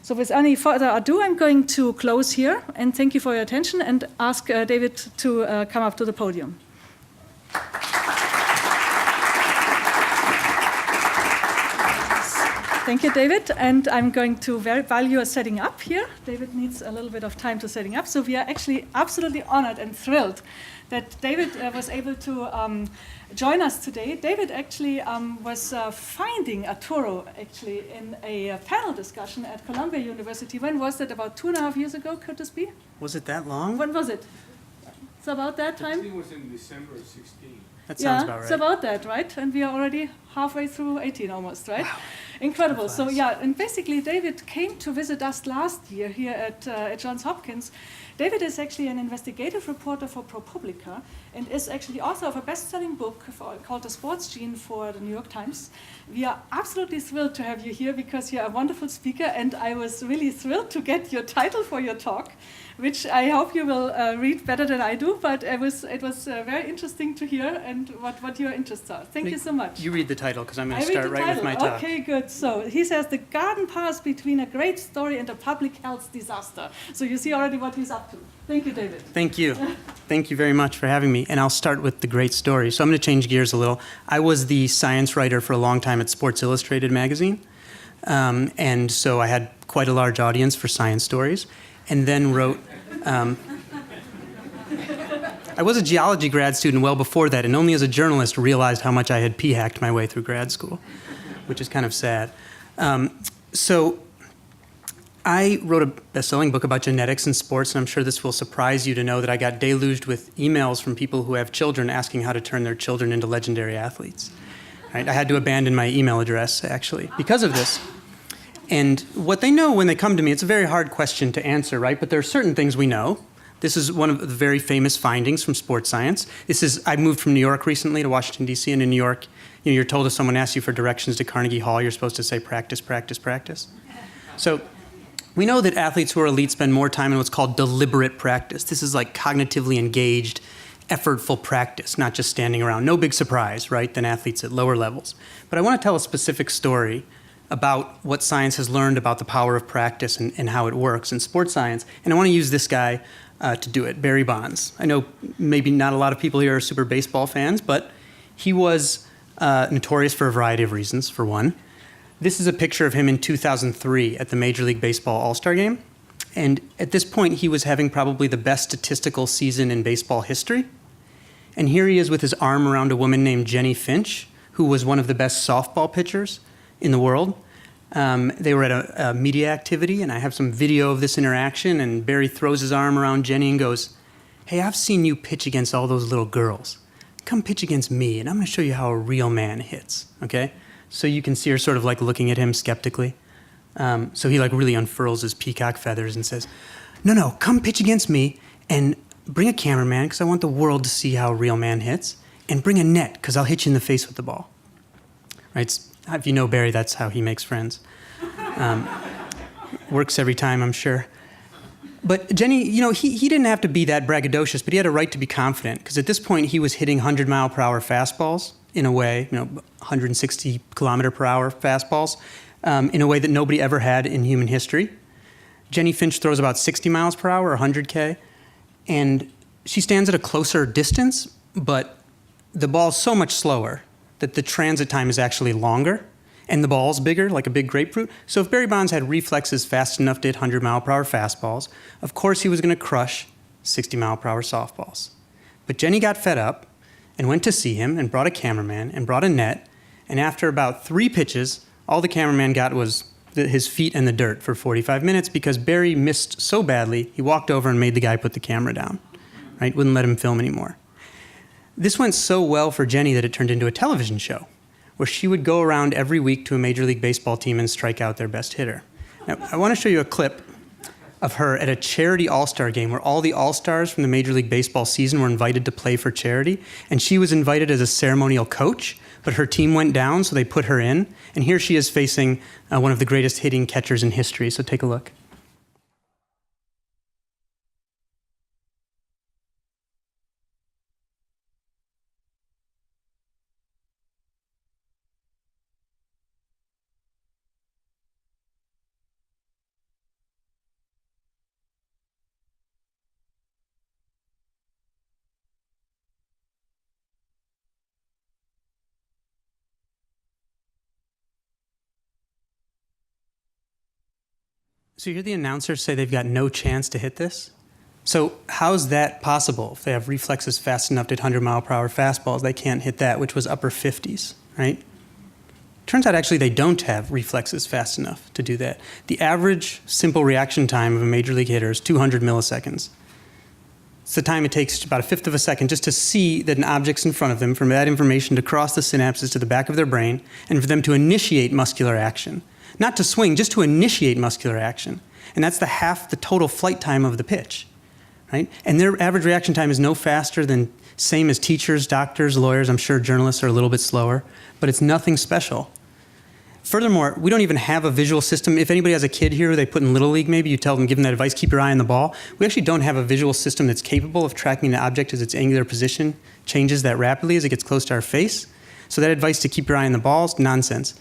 So with any further ado, I'm going to close here, and thank you for your attention, and ask David to come up to the podium. Thank you, David. And I'm going to, while you are setting up here, David needs a little bit of time to setting up. So we are actually absolutely honored and thrilled that David was able to join us today. David actually was finding Arturo actually in a panel discussion at Columbia University. When was that? About 2.5 years ago, could this be? Was it that long? When was it? It's about that time? I think it was in December 16. That sounds about right. It's about that, right? And we are already halfway through 18 almost, right? Wow. Incredible. So yeah, and basically David came to visit us last year here at Johns Hopkins. David is actually an investigative reporter for ProPublica and is actually author of a best-selling book called The Sports Gene for the New York Times. We are absolutely thrilled to have you here because you're a wonderful speaker, and I was really thrilled to get your title for your talk, which I hope you will read better than I do, but it was very interesting to hear and what your interests are. Thank you so much. You read the title, because I'm going to start right with my talk. Okay, good. So he says, the garden path between a great story and a public health disaster. So you see already what he's up to. Thank you, David. Thank you. Thank you very much for having me. And I'll start with the great story. So I'm going to change gears a little. I was the science writer for a long time at Sports Illustrated magazine. And so I had quite a large audience for science stories. And then wrote... I was a geology grad student well before that, and only as a journalist realized how much I had p-hacked my way through grad school, which is kind of sad. So I wrote a best-selling book about genetics and sports, and I'm sure this will surprise you to know that I got deluged with emails from people who have children asking how to turn their children into legendary athletes. Right? I had to abandon my email address, actually, because of this. And what they know when they come to me, it's a very hard question to answer, right? But there are certain things we know. This is one of the very famous findings from sports science. I moved from New York recently to Washington, D.C., and in New York, you're told if someone asks you for directions to Carnegie Hall, you're supposed to say practice, practice, practice. So we know that athletes who are elite spend more time in what's called deliberate practice. This is like cognitively engaged, effortful practice, not just standing around. No big surprise, right, than athletes at lower levels. But I want to tell a specific story about what science has learned about the power of practice and how it works in sports science. And I want to use this guy to do it, Barry Bonds. I know maybe not a lot of people here are super baseball fans, but he was notorious for a variety of reasons, for one. This is a picture of him in 2003 at the Major League Baseball All-Star Game. And at this point, he was having probably the best statistical season in baseball history. And here he is with his arm around a woman named Jenny Finch, who was one of the best softball pitchers in the world. They were at a media activity, and I have some video of this interaction, and Barry throws his arm around Jenny and goes, "Hey, I've seen you pitch against all those little girls. Come pitch against me, and I'm going to show you how a real man hits," okay? So you can see her sort of like looking at him skeptically. So he like really unfurls his peacock feathers and says, no, come pitch against me, and bring a cameraman, because I want the world to see how a real man hits, and bring a net, because I'll hit you in the face with the ball. Right? If you know Barry, that's how he makes friends. Works every time, I'm sure. But Jenny, he didn't have to be that braggadocious, but he had a right to be confident, because at this point he was hitting 100-mile-per-hour fastballs in a way, 160-kilometer-per-hour fastballs, in a way that nobody ever had in human history. Jenny Finch throws about 60 miles per hour, or 100K, and she stands at a closer distance, but the ball's so much slower that the transit time is actually longer, and the ball's bigger, like a big grapefruit. So if Barry Bonds had reflexes fast enough to hit 100-mile-per-hour fastballs, of course he was going to crush 60-mile-per-hour softballs. But Jenny got fed up and went to see him and brought a cameraman and brought a net, and after about 3 pitches, all the cameraman got was his feet in the dirt for 45 minutes because Barry missed so badly, he walked over and made the guy put the camera down, right? Wouldn't let him film anymore. This went so well for Jenny that it turned into a television show where she would go around every week to a Major League Baseball team and strike out their best hitter. Now, I want to show you a clip of her at a charity all-star game where all the all-stars from the Major League Baseball season were invited to play for charity, and she was invited as a ceremonial coach, but her team went down, so they put her in, and here she is facing one of the greatest hitting catchers in history, so take a look. So you hear the announcers say they've got no chance to hit this? So how's that possible? If they have reflexes fast enough to hit 100-mile-per-hour fastballs, they can't hit that, which was upper 50s, right? Turns out actually they don't have reflexes fast enough to do that. The average simple reaction time of a major league hitter is 200 milliseconds. It's the time it takes about 1/5 of a second just to see that an object's in front of them, for that information to cross the synapses to the back of their brain, and for them to initiate muscular action. Not to swing, just to initiate muscular action. And that's half the total flight time of the pitch, right? And their average reaction time is no faster than same as teachers, doctors, lawyers. I'm sure journalists are a little bit slower, but it's nothing special. Furthermore, we don't even have a visual system. If anybody has a kid here who they put in Little League, maybe you tell them, give them that advice, keep your eye on the ball. We actually don't have a visual system that's capable of tracking the object as its angular position changes that rapidly as it gets close to our face. So that advice to keep your eye on the ball is nonsense,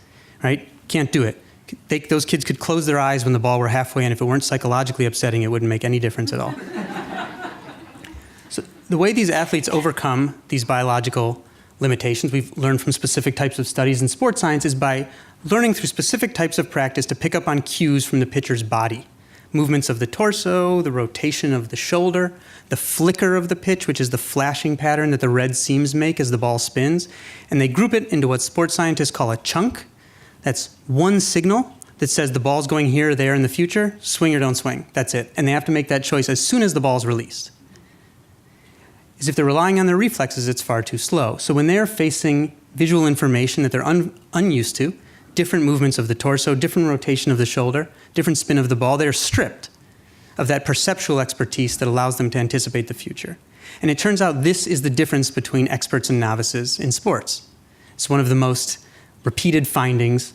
right? Can't do it. Those kids could close their eyes when the ball were halfway in. If it weren't psychologically upsetting, it wouldn't make any difference at all. So the way these athletes overcome these biological limitations, we've learned from specific types of studies in sports science, is by learning through specific types of practice to pick up on cues from the pitcher's body. Movements of the torso, the rotation of the shoulder, the flicker of the pitch, which is the flashing pattern that the red seams make as the ball spins. And they group it into what sports scientists call a chunk. That's one signal that says the ball's going here or there in the future, swing or don't swing. That's it. And they have to make that choice as soon as the ball's released. As if they're relying on their reflexes, it's far too slow. So when they're facing visual information that they're unused to, different movements of the torso, different rotation of the shoulder, different spin of the ball, they're stripped of that perceptual expertise that allows them to anticipate the future. And it turns out this is the difference between experts and novices in sports. It's one of the most repeated findings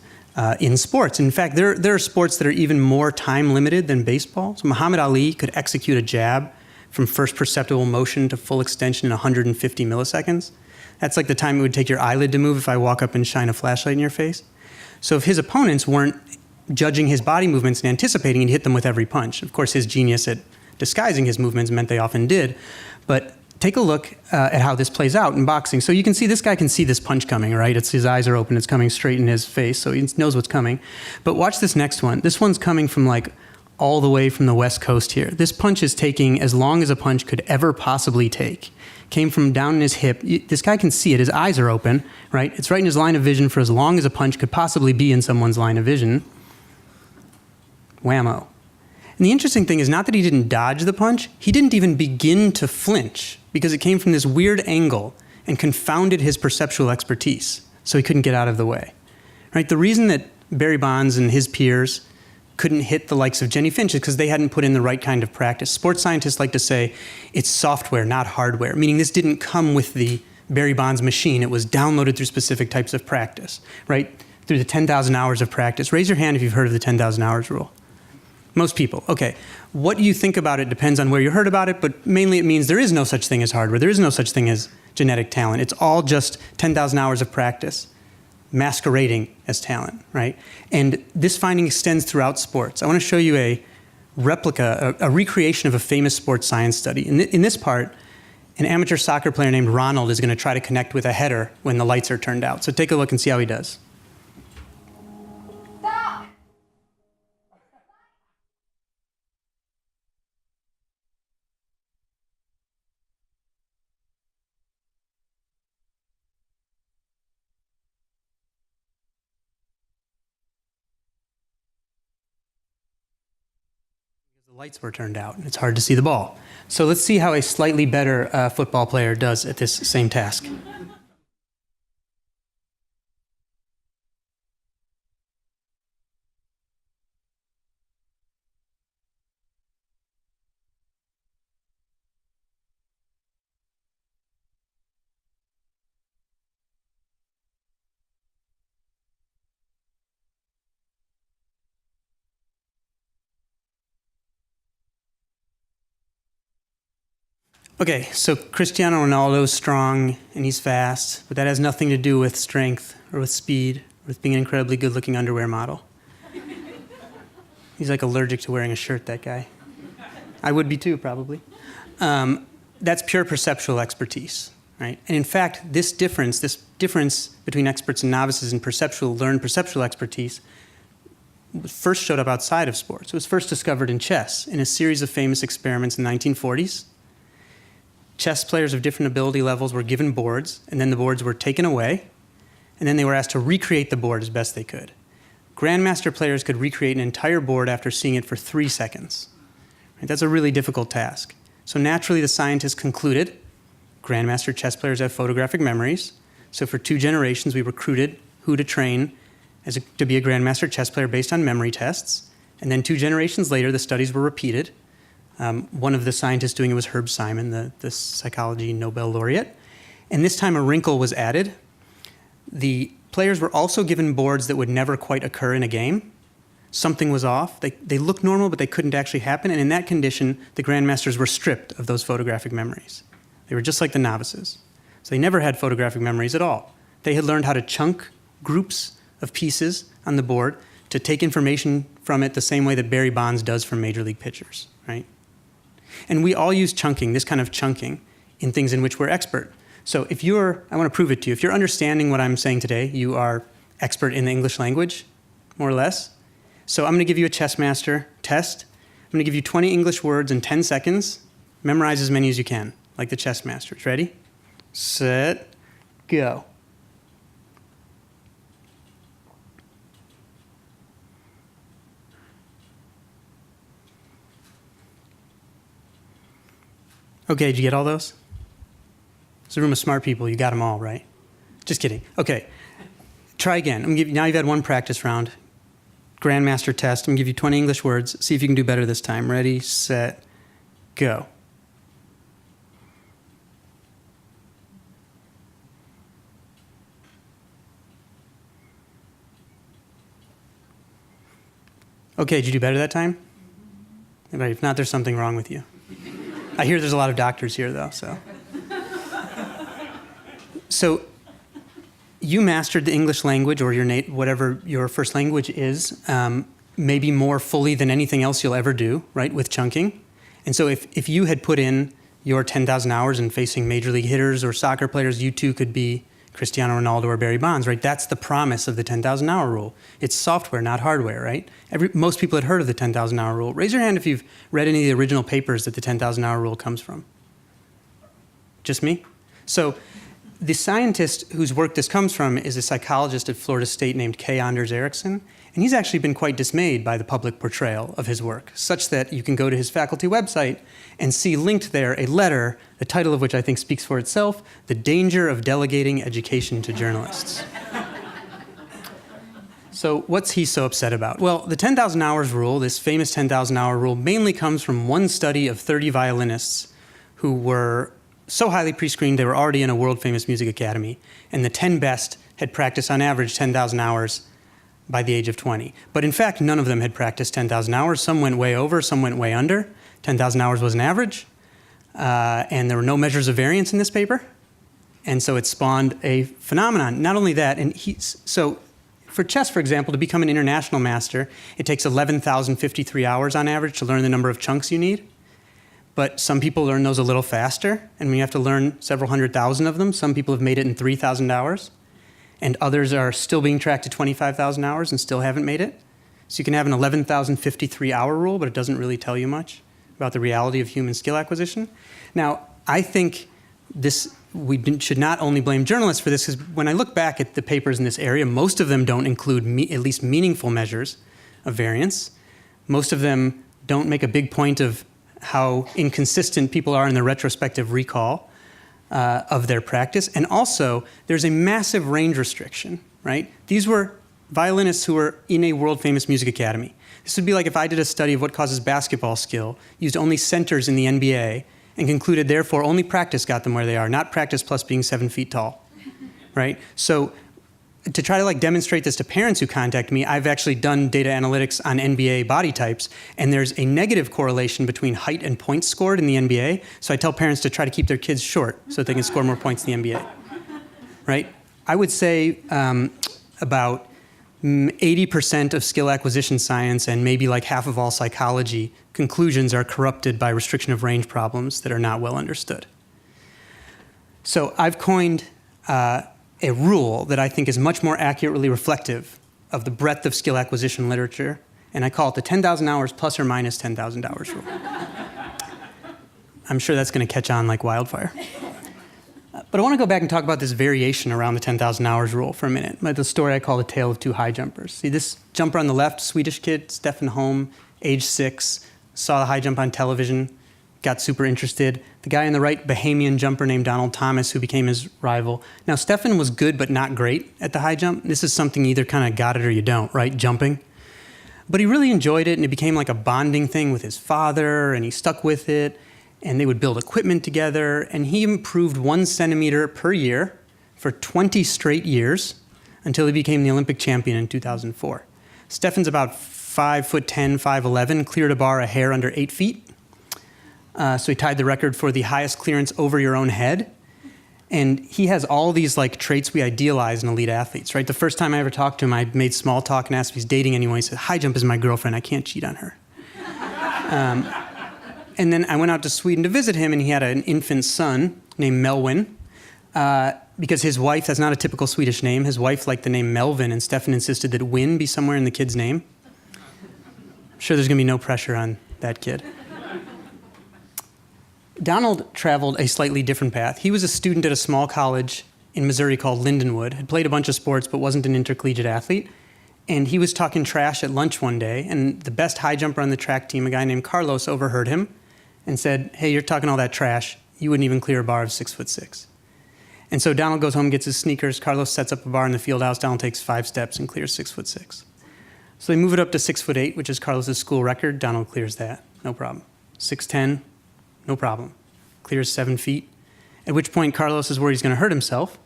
in sports. In fact, there are sports that are even more time limited than baseball. So Muhammad Ali could execute a jab from first perceptible motion to full extension in 150 milliseconds. That's like the time it would take your eyelid to move if I walk up and shine a flashlight in your face. So if his opponents weren't judging his body movements and anticipating, he'd hit them with every punch. Of course, his genius at disguising his movements meant they often did. But take a look at how this plays out in boxing. So you can see this guy can see this punch coming, right? His eyes are open, it's coming straight in his face, so he knows what's coming. But watch this next one. This one's coming from like all the way from the West Coast here. This punch is taking as long as a punch could ever possibly take. Came from down in his hip. This guy can see it. His eyes are open, right? It's right in his line of vision for as long as a punch could possibly be in someone's line of vision. Whammo. And the interesting thing is not that he didn't dodge the punch, he didn't even begin to flinch because it came from this weird angle and confounded his perceptual expertise, so he couldn't get out of the way. Right? The reason that Barry Bonds and his peers couldn't hit the likes of Jenny Finch is because they hadn't put in the right kind of practice. Sports scientists like to say it's software, not hardware, meaning this didn't come with the Barry Bonds machine. It was downloaded through specific types of practice, right? Through the 10,000 hours of practice. Raise your hand if you've heard of the 10,000 hours rule. Most people. Okay. What you think about it depends on where you heard about it, but mainly it means there is no such thing as hardware. There is no such thing as genetic talent. It's all just 10,000 hours of practice masquerading as talent, right? And this finding extends throughout sports. I want to show you a replica, a recreation of a famous sports science study. In this part, an amateur soccer player named Ronald is going to try to connect with a header when the lights are turned out. So take a look and see how he does. The lights were turned out, and it's hard to see the ball. So let's see how a slightly better football player does at this same task. Okay, so Cristiano Ronaldo's strong and he's fast, but that has nothing to do with strength or with speed or with being an incredibly good-looking underwear model. He's like allergic to wearing a shirt, that guy. I would be too, probably. That's pure perceptual expertise, right? And in fact, this difference between experts and novices in learned perceptual expertise first showed up outside of sports. It was first discovered in chess in a series of famous experiments in the 1940s. Chess players of different ability levels were given boards, and then the boards were taken away, and then they were asked to recreate the board as best they could. Grandmaster players could recreate an entire board after seeing it for 3 seconds. Right? That's a really difficult task. So naturally, the scientists concluded Grandmaster chess players have photographic memories. So for 2 generations, we recruited who to train to be a Grandmaster chess player based on memory tests. And then 2 generations later, the studies were repeated. One of the scientists doing it was Herb Simon, the psychology Nobel laureate. And this time a wrinkle was added. The players were also given boards that would never quite occur in a game. Something was off. They looked normal, but they couldn't actually happen. And in that condition, the grandmasters were stripped of those photographic memories. They were just like the novices. So they never had photographic memories at all. They had learned how to chunk groups of pieces on the board to take information from it the same way that Barry Bonds does from major league pitchers, right? And we all use chunking, this kind of chunking, in things in which we're expert. So I want to prove it to you. If you're understanding what I'm saying today, you are expert in the English language, more or less. So I'm going to give you a chess master test. I'm going to give you 20 English words in 10 seconds. Memorize as many as you can, like the chess masters. Ready? Set, go. Okay, did you get all those? It's a room of smart people. You got them all, right? Just kidding. Okay, try again. Now you've had 1 practice round. Grandmaster test. I'm going to give you 20 English words. See if you can do better this time. Ready, set, go. Okay, did you do better that time? If not, there's something wrong with you. I hear there's a lot of doctors here, though, so. So you mastered the English language, or whatever your first language is, maybe more fully than anything else you'll ever do, right, with chunking. And so if you had put in your 10,000 hours in facing major league hitters or soccer players, you too could be Cristiano Ronaldo or Barry Bonds, right? That's the promise of the 10,000 hour rule. It's software, not hardware, right? Most people had heard of the 10,000 hour rule. Raise your hand if you've read any of the original papers that the 10,000 hour rule comes from. Just me? So the scientist whose work this comes from is a psychologist at Florida State named K. Anders Ericsson, and he's actually been quite dismayed by the public portrayal of his work, such that you can go to his faculty website and see linked there a letter, the title of which I think speaks for itself, The Danger of Delegating Education to Journalists. So what's he so upset about? Well, the 10,000 hours rule, this famous 10,000 hour rule, mainly comes from one study of 30 violinists who were so highly pre-screened they were already in a world-famous music academy, and the 10 best had practiced on average 10,000 hours by the age of 20. But in fact, none of them had practiced 10,000 hours. Some went way over, some went way under. 10,000 hours was an average, and there were no measures of variance in this paper, and so it spawned a phenomenon. Not only that, so for chess, for example, to become an international master, it takes 11,053 hours on average to learn the number of chunks you need. But some people learn those a little faster, and we have to learn several 100,000 of them. Some people have made it in 3,000 hours, and others are still being tracked to 25,000 hours and still haven't made it. So you can have an 11,053 hour rule, but it doesn't really tell you much about the reality of human skill acquisition. Now, I think we should not only blame journalists for this, because when I look back at the papers in this area, most of them don't include at least meaningful measures of variance. Most of them don't make a big point of how inconsistent people are in the retrospective recall of their practice. And also, there's a massive range restriction, right? These were violinists who were in a world-famous music academy. This would be like if I did a study of what causes basketball skill, used only centers in the NBA, and concluded, therefore, only practice got them where they are, not practice plus being 7 feet tall, right? So to try to demonstrate this to parents who contact me, I've actually done data analytics on NBA body types, and there's a negative correlation between height and points scored in the NBA. So I tell parents to try to keep their kids short so that they can score more points in the NBA, right? I would say about 80% of skill acquisition science and maybe half of all psychology conclusions are corrupted by restriction of range problems that are not well understood. So I've coined a rule that I think is much more accurately reflective of the breadth of skill acquisition literature, and I call it the 10,000 hours plus or minus 10,000 hours rule. I'm sure that's going to catch on like wildfire. But I want to go back and talk about this variation around the 10,000 hours rule for a minute. The story I call the tale of two high jumpers. See this jumper on the left, Swedish kid, Stefan Holm, age 6, saw the high jump on television, got super interested. The guy on the right, Bahamian jumper named Donald Thomas, who became his rival. Now, Stefan was good but not great at the high jump. This is something you either kind of got it or you don't, right? Jumping. But he really enjoyed it, and it became like a bonding thing with his father, and he stuck with it, and they would build equipment together, and he improved 1 centimeter per year for 20 straight years until he became the Olympic champion in 2004. Stefan's about 5'10", 5'11", cleared a bar a hair under 8 feet. So he tied the record for the highest clearance over your own head. And he has all these traits we idealize in elite athletes, right? The first time I ever talked to him, I made small talk and asked if he's dating anyone. He said, high jump is my girlfriend. I can't cheat on her. And then I went out to Sweden to visit him, and he had an infant son named Melvin. Because his wife, that's not a typical Swedish name, his wife liked the name Melvin, and Stefan insisted that Win be somewhere in the kid's name. I'm sure there's going to be no pressure on that kid. Donald traveled a slightly different path. He was a student at a small college in Missouri called Lindenwood, had played a bunch of sports but wasn't an intercollegiate athlete. And he was talking trash at lunch one day, and the best high jumper on the track team, a guy named Carlos, overheard him and said, hey, you're talking all that trash. You wouldn't even clear a bar of 6'6". And so Donald goes home, gets his sneakers. Carlos sets up a bar in the field house. Donald takes 5 steps and clears 6'6". So they move it up to 6'8", which is Carlos's school record. Donald clears that, no problem. 6'10", no problem. Clears 7 feet, at which point Carlos is worried he's going to hurt himself.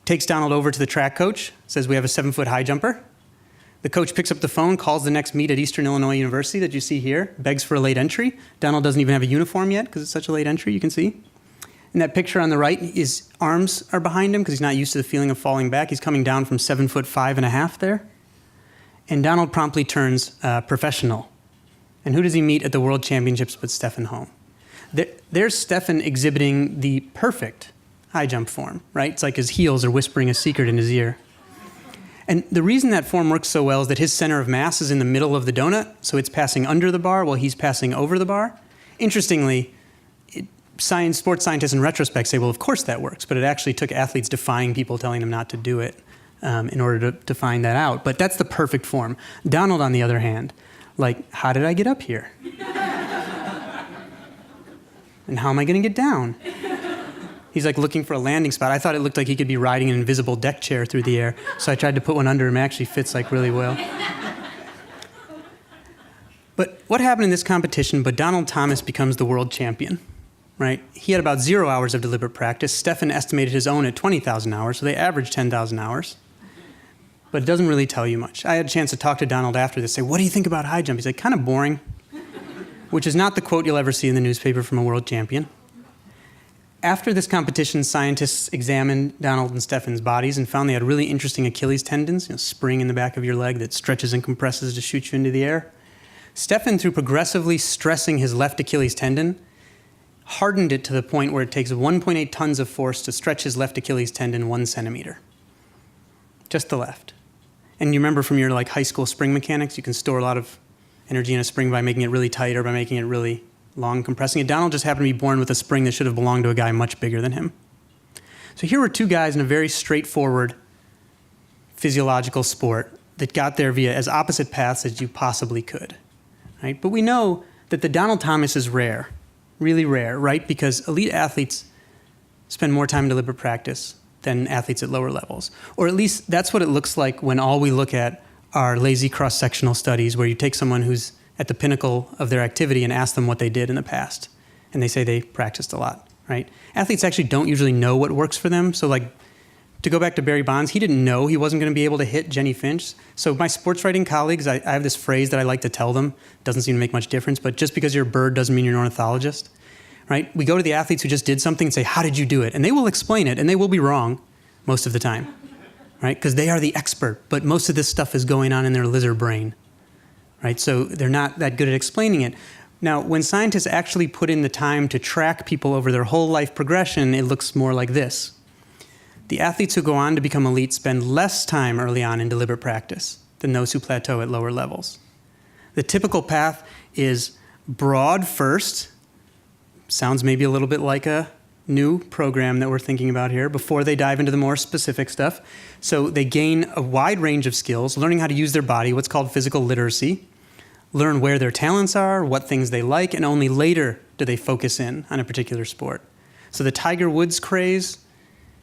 Takes Donald over to the track coach, says we have a 7-foot high jumper. The coach picks up the phone, calls the next meet at Eastern Illinois University that you see here, begs for a late entry. Donald doesn't even have a uniform yet because it's such a late entry, you can see. In that picture on the right, his arms are behind him because he's not used to the feeling of falling back. He's coming down from 7'5.5" there. And Donald promptly turns professional. And who does he meet at the World Championships but Stefan Holm? There's Stefan exhibiting the perfect high jump form, right? It's like his heels are whispering a secret in his ear. And the reason that form works so well is that his center of mass is in the middle of the donut, so it's passing under the bar while he's passing over the bar. Interestingly, sports scientists in retrospect say, well, of course that works, but it actually took athletes defying people telling them not to do it in order to find that out. But that's the perfect form. Donald, on the other hand, like, how did I get up here? And how am I going to get down? He's like looking for a landing spot. I thought it looked like he could be riding an invisible deck chair through the air, so I tried to put one under him. It actually fits like really well. But what happened in this competition, but Donald Thomas becomes the world champion, right? He had about 0 hours of deliberate practice. Stefan estimated his own at 20,000 hours, so they averaged 10,000 hours. But it doesn't really tell you much. I had a chance to talk to Donald after this, say, what do you think about high jump? He's like, kind of boring, which is not the quote you'll ever see in the newspaper from a world champion. After this competition, scientists examined Donald and Stefan's bodies and found they had really interesting Achilles tendons, spring in the back of your leg that stretches and compresses to shoot you into the air. Stefan, through progressively stressing his left Achilles tendon, hardened it to the point where it takes 1.8 tons of force to stretch his left Achilles tendon 1 centimeter. Just the left. And you remember from your high school spring mechanics, you can store a lot of energy in a spring by making it really tight or by making it really long, compressing it. Donald just happened to be born with a spring that should have belonged to a guy much bigger than him. So here were two guys in a very straightforward physiological sport that got there via as opposite paths as you possibly could, right? But we know that the Donald Thomas is rare, really rare, right? Because elite athletes spend more time in deliberate practice than athletes at lower levels. Or at least that's what it looks like when all we look at are lazy cross-sectional studies where you take someone who's at the pinnacle of their activity and ask them what they did in the past. And they say they practiced a lot, right? Athletes actually don't usually know what works for them. So to go back to Barry Bonds, he didn't know he wasn't going to be able to hit Jenny Finch. So my sports writing colleagues, I have this phrase that I like to tell them. Doesn't seem to make much difference, but just because you're a bird doesn't mean you're an ornithologist, right? We go to the athletes who just did something and say, how did you do it? And they will explain it, and they will be wrong most of the time, right? Because they are the expert, but most of this stuff is going on in their lizard brain. Right? So they're not that good at explaining it. Now, when scientists actually put in the time to track people over their whole life progression, it looks more like this. The athletes who go on to become elite spend less time early on in deliberate practice than those who plateau at lower levels. The typical path is broad first, sounds maybe a little bit like a new program that we're thinking about here, before they dive into the more specific stuff. So they gain a wide range of skills, learning how to use their body, what's called physical literacy, learn where their talents are, what things they like, and only later do they focus in on a particular sport. So the Tiger Woods craze,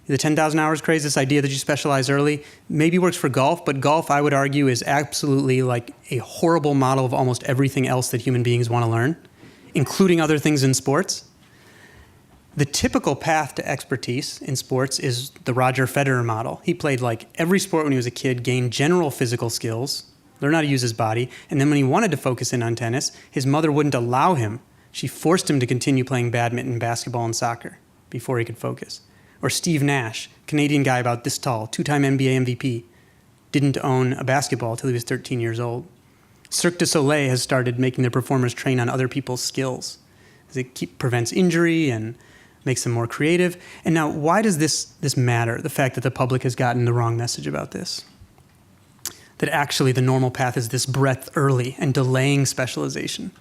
the 10,000 hours craze, this idea that you specialize early, maybe works for golf, but golf, I would argue, is absolutely like a horrible model of almost everything else that human beings want to learn, including other things in sports. The typical path to expertise in sports is the Roger Federer model. He played every sport when he was a kid, gained general physical skills, learned how to use his body, and then when he wanted to focus in on tennis, his mother wouldn't allow him. She forced him to continue playing badminton, basketball, and soccer before he could focus. Or Steve Nash, Canadian guy about this tall, 2-time NBA MVP, didn't own a basketball till he was 13 years old. Cirque du Soleil has started making their performers train on other people's skills. It prevents injury and makes them more creative. And now, why does this matter, the fact that the public has gotten the wrong message about this? That actually the normal path is this breadth early and delaying specialization.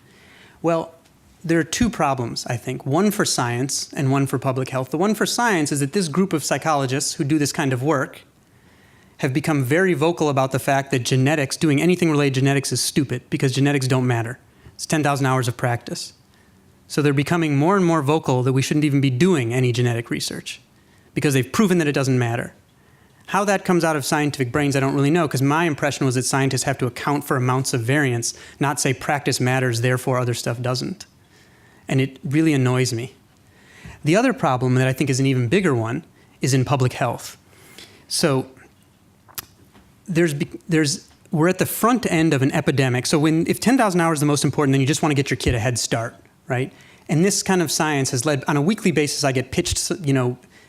Well, there are two problems, I think. One for science and one for public health. The one for science is that this group of psychologists who do this kind of work have become very vocal about the fact that genetics, doing anything related to genetics is stupid because genetics don't matter. It's 10,000 hours of practice. So they're becoming more and more vocal that we shouldn't even be doing any genetic research because they've proven that it doesn't matter. How that comes out of scientific brains, I don't really know, because my impression was that scientists have to account for amounts of variance, not say practice matters, therefore other stuff doesn't. And it really annoys me. The other problem that I think is an even bigger one is in public health. So we're at the front end of an epidemic. So if 10,000 hours is the most important, then you just want to get your kid a head start, right? And this kind of science has led, on a weekly basis, I get pitched,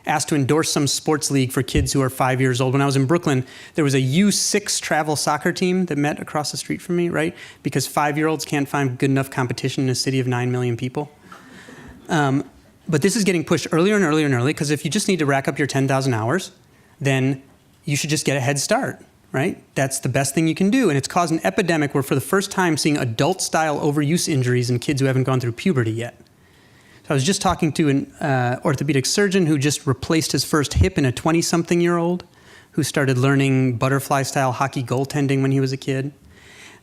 asked to endorse some sports league for kids who are 5 years old. When I was in Brooklyn, there was a U6 travel soccer team that met across the street from me, right? Because 5-year-olds can't find good enough competition in a city of 9 million people. But this is getting pushed earlier and earlier and earlier, because if you just need to rack up your 10,000 hours, then you should just get a head start, right? That's the best thing you can do. And it's caused an epidemic where for the first time seeing adult-style overuse injuries in kids who haven't gone through puberty yet. So I was just talking to an orthopedic surgeon who just replaced his first hip in a 20-something-year-old who started learning butterfly-style hockey goaltending when he was a kid.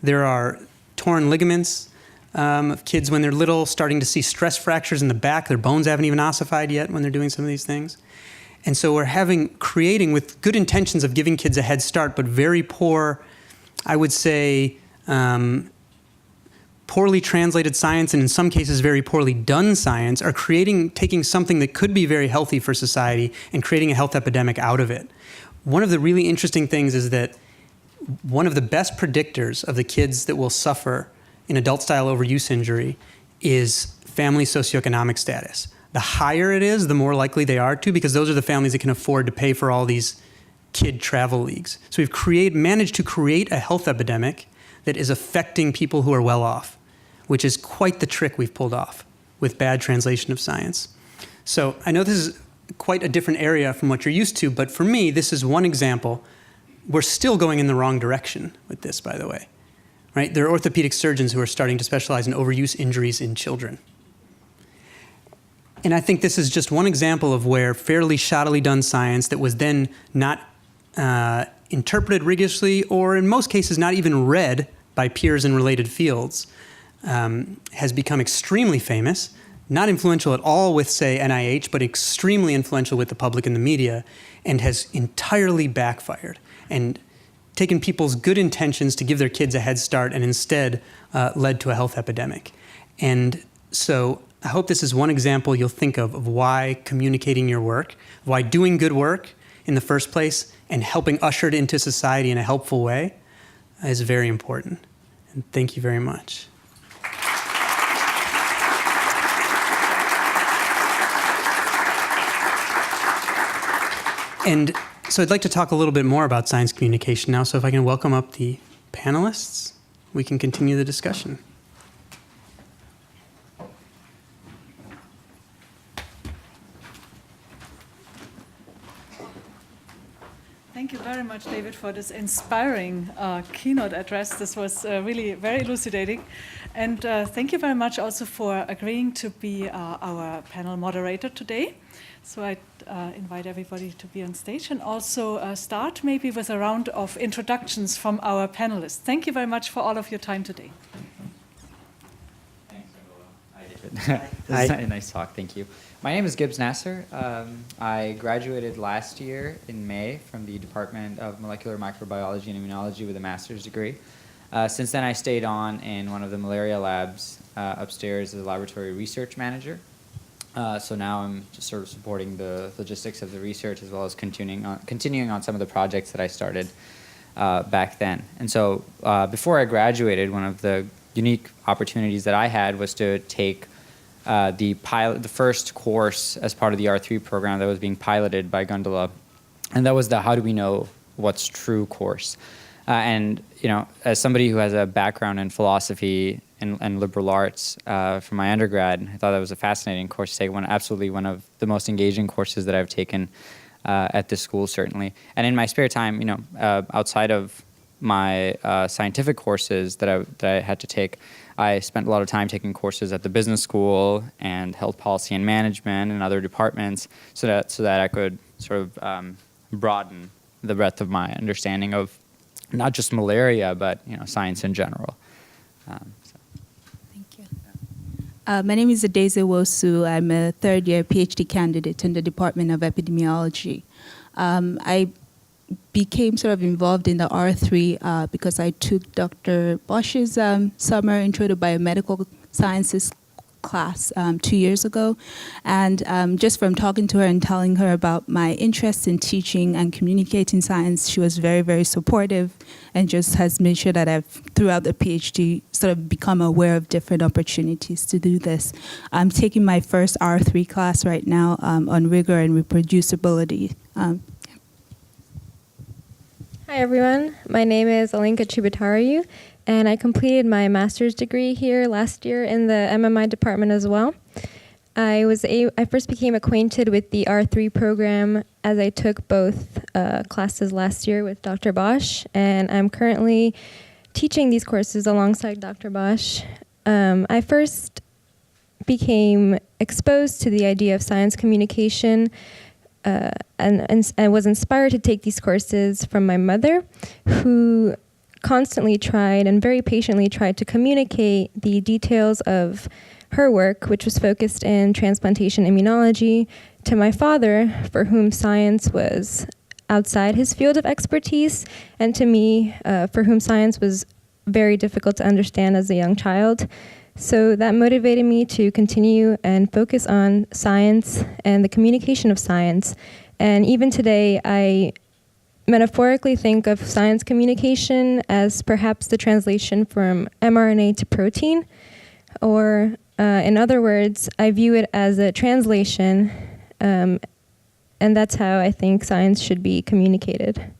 There are torn ligaments of kids when they're little, starting to see stress fractures in the back. Their bones haven't even ossified yet when they're doing some of these things. And so we're creating with good intentions of giving kids a head start, but very poor, I would say, poorly translated science, and in some cases very poorly done science, are taking something that could be very healthy for society and creating a health epidemic out of it. One of the really interesting things is that one of the best predictors of the kids that will suffer in adult-style overuse injury is family socioeconomic status. The higher it is, the more likely they are to, because those are the families that can afford to pay for all these kid travel leagues. So we've managed to create a health epidemic that is affecting people who are well off, which is quite the trick we've pulled off with bad translation of science. So I know this is quite a different area from what you're used to, but for me, this is one example. We're still going in the wrong direction with this, by the way. Right? There are orthopedic surgeons who are starting to specialize in overuse injuries in children. And I think this is just one example of where fairly shoddily done science that was then not interpreted rigorously, or in most cases not even read by peers in related fields, has become extremely famous, not influential at all with, say, NIH, but extremely influential with the public and the media, and has entirely backfired and taken people's good intentions to give their kids a head start and instead led to a health epidemic. And so I hope this is one example you'll think of why communicating your work, why doing good work in the first place and helping usher it into society in a helpful way is very important. And thank you very much. And so I'd like to talk a little bit more about science communication now. So if I can welcome up the panelists, we can continue the discussion. Thank you very much, David, for this inspiring keynote address. This was really very elucidating. And thank you very much also for agreeing to be our panel moderator today. So I invite everybody to be on stage and also start maybe with a round of introductions from our panelists. Thank you very much for all of your time today. Thanks, Hi, David. This is a nice talk. Thank you. My name is Gibbs Nasser. I graduated last year in May from the Department of Molecular Microbiology and Immunology with a master's degree. Since then, I stayed on in one of the malaria labs upstairs as a laboratory research manager. So now I'm just sort of supporting the logistics of the research as well as continuing on some of the projects that I started back then. And so before I graduated, one of the unique opportunities that I had was to take the first course as part of the R3 program that was being piloted by Gundala, and that was the How Do We Know What's True course. And as somebody who has a background in philosophy and liberal arts from my undergrad, I thought that was a fascinating course to take. Absolutely one of the most engaging courses that I've taken at this school, certainly. And in my spare time, outside of my scientific courses that I had to take, I spent a lot of time taking courses at the business school and health policy and management and other departments, so that I could sort of broaden the breadth of my understanding of not just malaria, but science in general. Thank you. My name is Adeze Wosu. I'm a third-year PhD candidate in the Department of Epidemiology. I became sort of involved in the R3 because I took Dr. Bosch's summer intro to biomedical sciences class 2 years ago. And just from talking to her and telling her about my interest in teaching and communicating science, she was very, very supportive and just has made sure that I've, throughout the PhD, sort of become aware of different opportunities to do this. I'm taking my first R3 class right now on rigor and reproducibility. Hi, everyone. My name is Alinka Chibatariu, and I completed my master's degree here last year in the MMI department as well. I first became acquainted with the R3 program as I took both classes last year with Dr. Bosch, and I'm currently teaching these courses alongside Dr. Bosch. I first became exposed to the idea of science communication and I was inspired to take these courses from my mother, who constantly tried and very patiently tried to communicate the details of her work, which was focused in transplantation immunology, to my father, for whom science was outside his field of expertise, and to me, for whom science was very difficult to understand as a young child. So that motivated me to continue and focus on science and the communication of science. And even today, I metaphorically think of science communication as perhaps the translation from mRNA to protein, or in other words, I view it as a translation, and that's how I think science should be communicated.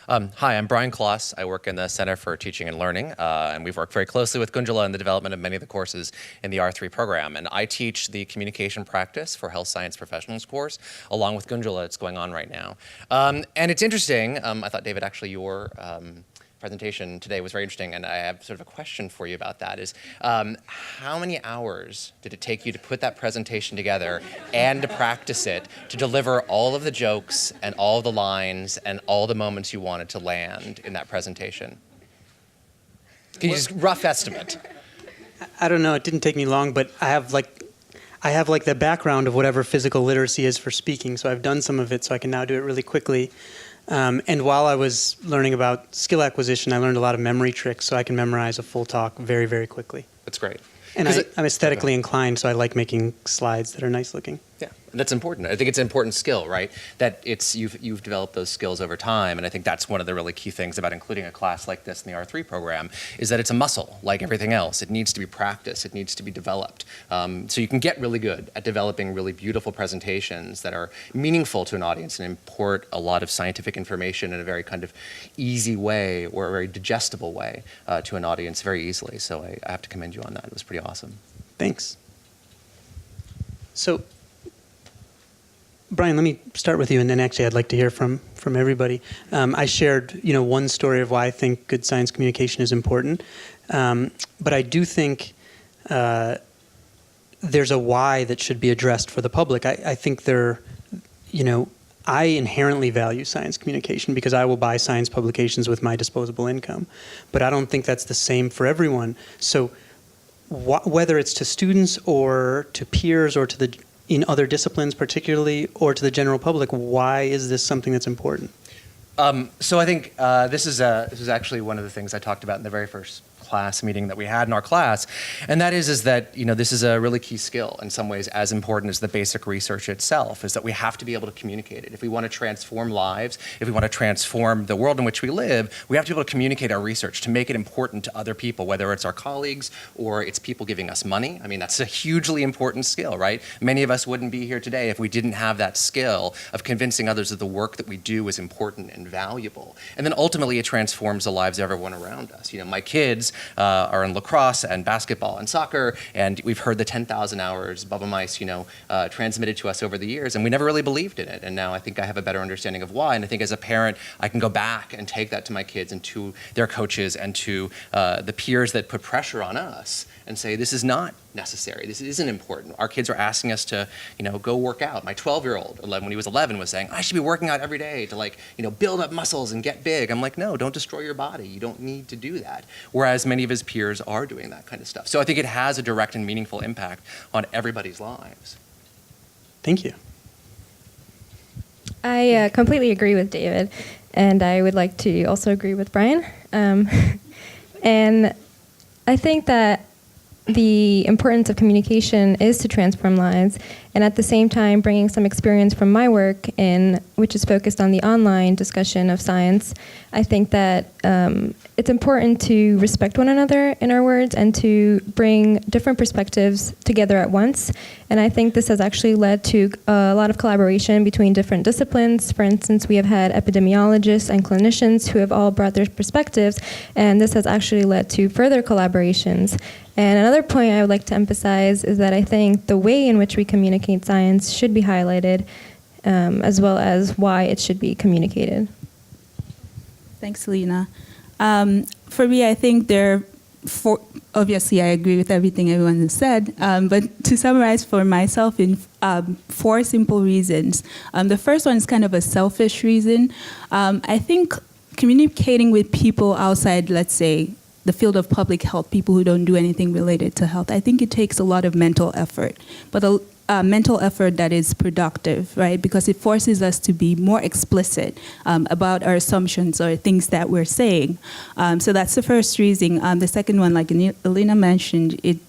Hi, I'm Brian Kloss. I work in the Center for Teaching and Learning, and we've worked very closely with Gunjula in the development of many of the courses in the R3 program. And I teach the communication practice for health science professionals course, along with Gunjula. It's going on right now. And it's interesting. I thought, David, actually, your presentation today was very interesting, and I have sort of a question for you about that. Is how many hours did it take you to put that presentation together and to practice it, to deliver all of the jokes and all the lines and all the moments you wanted to land in that presentation? Can you just rough estimate? I don't know. It didn't take me long, but I have like the background of whatever physical literacy is for speaking, so I've done some of it, so I can now do it really quickly. And while I was learning about skill acquisition, I learned a lot of memory tricks, so I can memorize a full talk very, very quickly. That's great. And I'm aesthetically inclined, so I like making slides that are nice looking. Yeah, that's important. I think it's an important skill, right? That you've developed those skills over time, and I think that's one of the really key things about including a class like this in the R3 program, is that it's a muscle, like everything else. It needs to be practiced. It needs to be developed. So you can get really good at developing really beautiful presentations that are meaningful to an audience and import a lot of scientific information in a very kind of easy way or a very digestible way to an audience very easily. So I have to commend you on that. It was pretty awesome. Thanks. So, Brian, let me start with you, and then actually I'd like to hear from everybody. I shared, one story of why I think good science communication is important, but I do think there's a why that should be addressed for the public. I think I inherently value science communication because I will buy science publications with my disposable income, but I don't think that's the same for everyone. So whether it's to students or to peers or to in other disciplines particularly, or to the general public, why is this something that's important? So I think this is actually one of the things I talked about in the very first class meeting that we had in our class, and that is that this is a really key skill, in some ways as important as the basic research itself, is that we have to be able to communicate it. If we want to transform lives, if we want to transform the world in which we live, we have to be able to communicate our research to make it important to other people, whether it's our colleagues or it's people giving us money. I mean, that's a hugely important skill, right? Many of us wouldn't be here today if we didn't have that skill of convincing others that the work that we do is important and valuable. And then ultimately it transforms the lives of everyone around us. My kids are in lacrosse and basketball and soccer, and we've heard the 10,000 hours Bubba Mice, transmitted to us over the years, and we never really believed in it. And now I think I have a better understanding of why. And I think as a parent, I can go back and take that to my kids and to their coaches and to the peers that put pressure on us and say, this is not necessary. This isn't important. Our kids are asking us to, go work out. My 12-year-old, when he was 11, was saying, I should be working out every day to build up muscles and get big. I'm like, no, don't destroy your body. You don't need to do that. Whereas many of his peers are doing that kind of stuff. So I think it has a direct and meaningful impact on everybody's lives. Thank you. I completely agree with David, and I would like to also agree with Brian. And I think that the importance of communication is to transform lives, and at the same time bringing some experience from my work in, which is focused on the online discussion of science. I think that it's important to respect one another in our words and to bring different perspectives together at once. And I think this has actually led to a lot of collaboration between different disciplines. For instance, we have had epidemiologists and clinicians who have all brought their perspectives, and this has actually led to further collaborations. And another point I would like to emphasize is that I think the way in which we communicate science should be highlighted, as well as why it should be communicated. Thanks, Lena. For me, I think obviously I agree with everything everyone has said, but to summarize for myself in 4 simple reasons. The first one is kind of a selfish reason. I think communicating with people outside, let's say, the field of public health, people who don't do anything related to health, I think it takes a lot of mental effort, but a mental effort that is productive, right? Because it forces us to be more explicit about our assumptions or things that we're saying. So that's the first reason. The second one, like Elena mentioned, it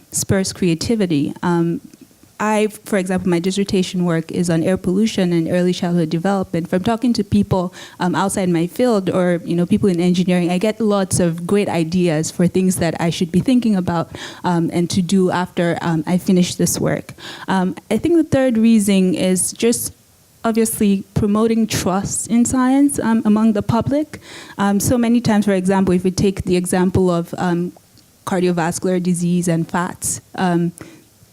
spurs creativity. For example, my dissertation work is on air pollution and early childhood development. From talking to people outside my field or people in engineering, I get lots of great ideas for things that I should be thinking about and to do after I finish this work. I think the third reason is just obviously promoting trust in science among the public. So many times, for example, if we take the example of cardiovascular disease and fats,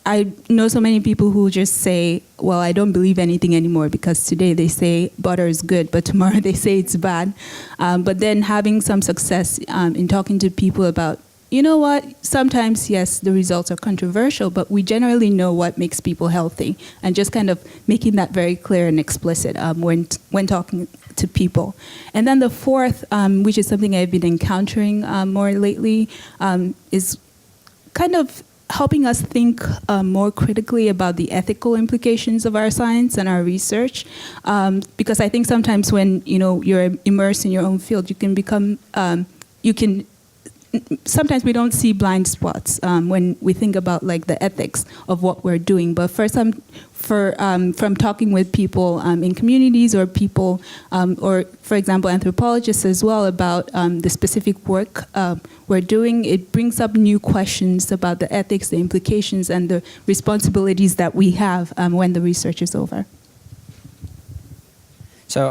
I know so many people who just say, well, I don't believe anything anymore because today they say butter is good, but tomorrow they say it's bad. But then having some success in talking to people about, you know what, sometimes, yes, the results are controversial, but we generally know what makes people healthy, and just kind of making that very clear and explicit when talking to people. And then the fourth, which is something I've been encountering more lately, is kind of helping us think more critically about the ethical implications of our science and our research, because I think sometimes when you're immersed in your own field, you can become sometimes we don't see blind spots when we think about like the ethics of what we're doing. But from talking with people in communities or people, or for example, anthropologists as well about the specific work we're doing, it brings up new questions about the ethics, the implications, and the responsibilities that we have when the research is over. So,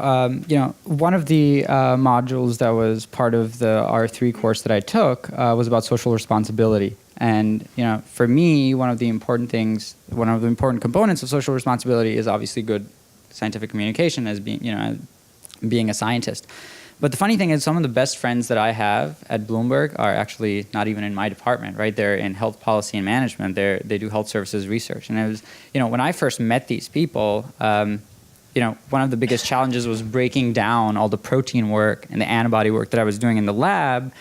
one of the modules that was part of the R3 course that I took was about social responsibility. And, for me, one of the important components of social responsibility is obviously good scientific communication as being a scientist. But the funny thing is some of the best friends that I have at Bloomberg are actually not even in my department, right? They're in health policy and management. They do health services research. And it was, when I first met these people, one of the biggest challenges was breaking down all the protein work and the antibody work that I was doing in the lab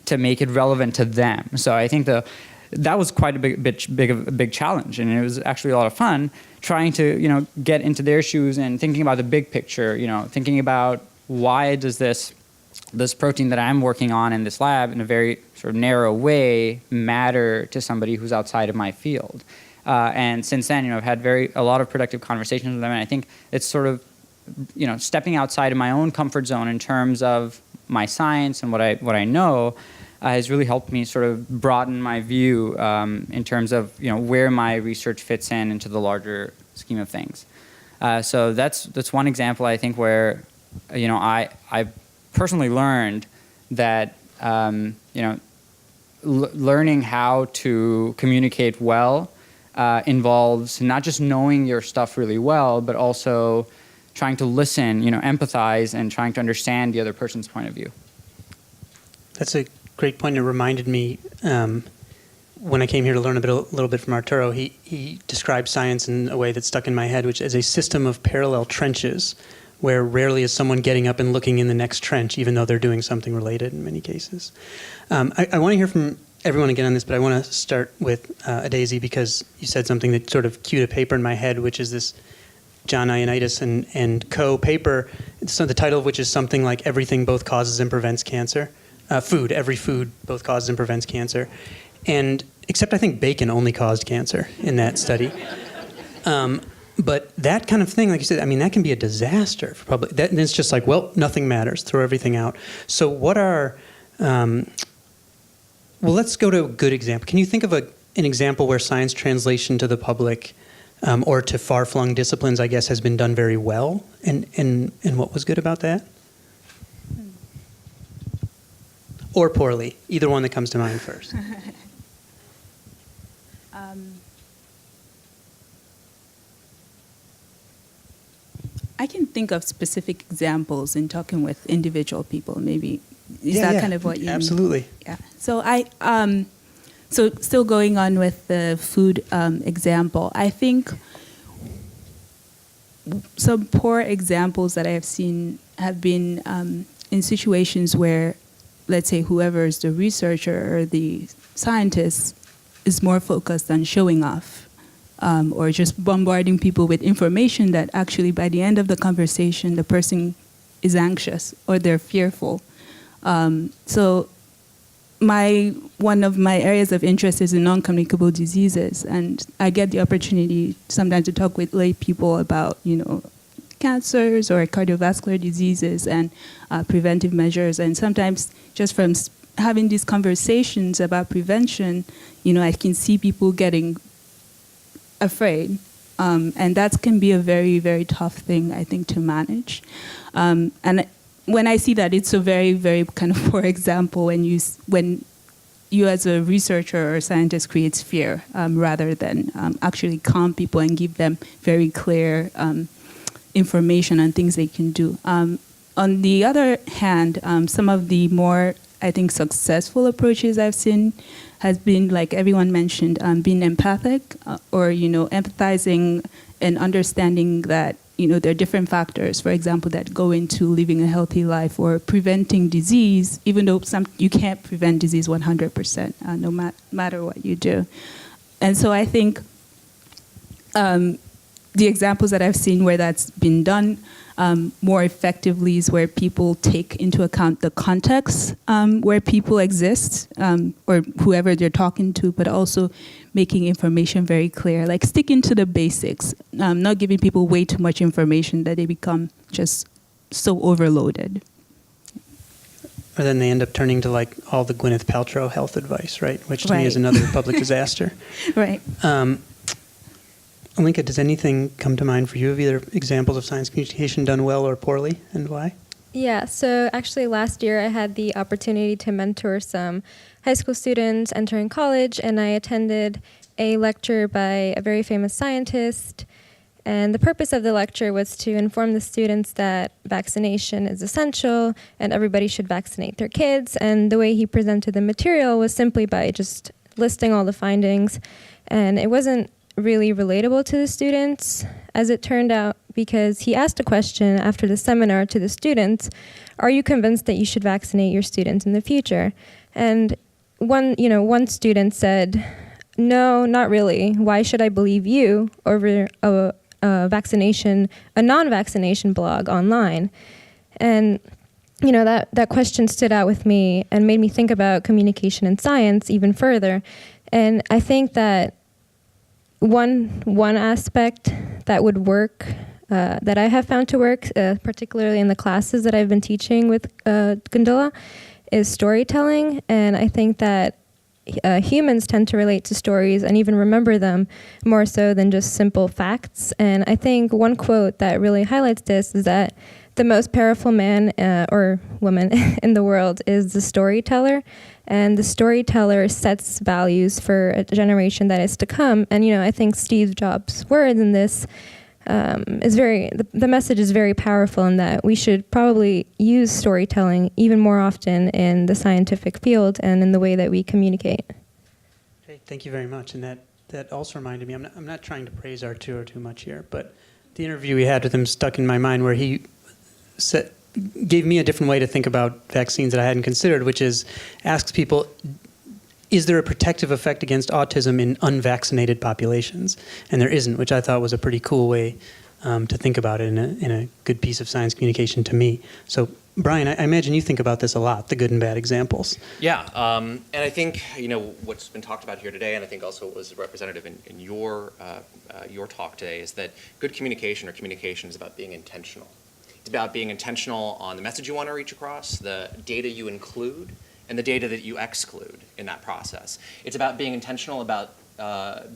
to make it relevant to them. So I think that was quite a big challenge, and it was actually a lot of fun trying to get into their shoes and thinking about the big picture. Thinking about why does this protein that I'm working on in this lab in a very sort of narrow way matter to somebody who's outside of my field. And since then, I've had a lot of productive conversations with them, and I think it's sort of, stepping outside of my own comfort zone in terms of my science and what I know has really helped me sort of broaden my view in terms of where my research fits into the larger scheme of things. So that's one example I think where I personally learned that learning how to communicate well involves not just knowing your stuff really well, but also trying to listen, empathize, and trying to understand the other person's point of view. That's a great point. It reminded me when I came here to learn a little bit from Arturo. He described science in a way that stuck in my head, which is a system of parallel trenches, where rarely is someone getting up and looking in the next trench, even though they're doing something related in many cases. I want to hear from everyone again on this, but I want to start with Daisy, because you said something that sort of cued a paper in my head, which is this John Ioannidis and co paper, so the title of which is something like Everything Both Causes and Prevents Cancer. Every food both causes and prevents cancer. And except I think bacon only caused cancer in that study. But that kind of thing, like you said, I mean, that can be a disaster for public. And it's just like, well, nothing matters. Throw everything out. So what are, well, let's go to a good example. Can you think of an example where science translation to the public or to far-flung disciplines, I guess, has been done very well? And what was good about that? Or poorly? Either one that comes to mind first. I can think of specific examples in talking with individual people. Maybe is that kind of what you absolutely mean? Yeah. So so still going on with the food example, I think some poor examples that I have seen have been in situations where, let's say, whoever is the researcher or the scientist is more focused on showing off. Or just bombarding people with information that actually by the end of the conversation, the person is anxious or they're fearful. So one of my areas of interest is in non-communicable diseases, and I get the opportunity sometimes to talk with lay people about, cancers or cardiovascular diseases and preventive measures, and sometimes just from having these conversations about prevention, I can see people getting afraid, and that can be a very, very tough thing, I think, to manage. And when I see that, it's a very, very kind of poor example when you as a researcher or scientist creates fear rather than actually calm people and give them very clear information on things they can do. On the other hand, some of the more, I think, successful approaches I've seen has been, like everyone mentioned, being empathic or, empathizing and understanding that, there are different factors, for example, that go into living a healthy life or preventing disease, even though you can't prevent disease 100%, no matter what you do. And so I think the examples that I've seen where that's been done more effectively is where people take into account the context where people exist or whoever they're talking to, but also making information very clear, like sticking to the basics, not giving people way too much information that they become just so overloaded. Or then they end up turning to like all the Gwyneth Paltrow health advice, right? Which to me is another public disaster. Right. Alinka, does anything come to mind for you of either examples of science communication done well or poorly, and why? Yeah, so actually last year I had the opportunity to mentor some high school students entering college, and I attended a lecture by a very famous scientist. And the purpose of the lecture was to inform the students that vaccination is essential and everybody should vaccinate their kids. And the way he presented the material was simply by just listing all the findings. And it wasn't really relatable to the students, as it turned out, because he asked a question after the seminar to the students: are you convinced that you should vaccinate your students in the future? And one student said, no, not really. Why should I believe you over a non-vaccination blog online? And that question stood out with me and made me think about communication in science even further. And I think that one aspect that would work, that I have found to work, particularly in the classes that I've been teaching with Gundula, is storytelling. And I think that humans tend to relate to stories and even remember them more so than just simple facts. And I think one quote that really highlights this is that the most powerful man or woman in the world is the storyteller. And the storyteller sets values for a generation that is to come. And, I think Steve Jobs' words in this the message is very powerful in that we should probably use storytelling even more often in the scientific field and in the way that we communicate. Okay, thank you very much. And that also reminded me, I'm not trying to praise Arturo too much here, but the interview we had with him stuck in my mind where he gave me a different way to think about vaccines that I hadn't considered, which is asks people, is there a protective effect against autism in unvaccinated populations? And there isn't, which I thought was a pretty cool way to think about it in a good piece of science communication to me. So, Brian, I imagine you think about this a lot, the good and bad examples. Yeah, and I think what's been talked about here today, and I think also was representative in your talk today, is that good communication or communication is about being intentional. It's about being intentional on the message you want to reach across, the data you include, and the data that you exclude in that process. It's about being intentional about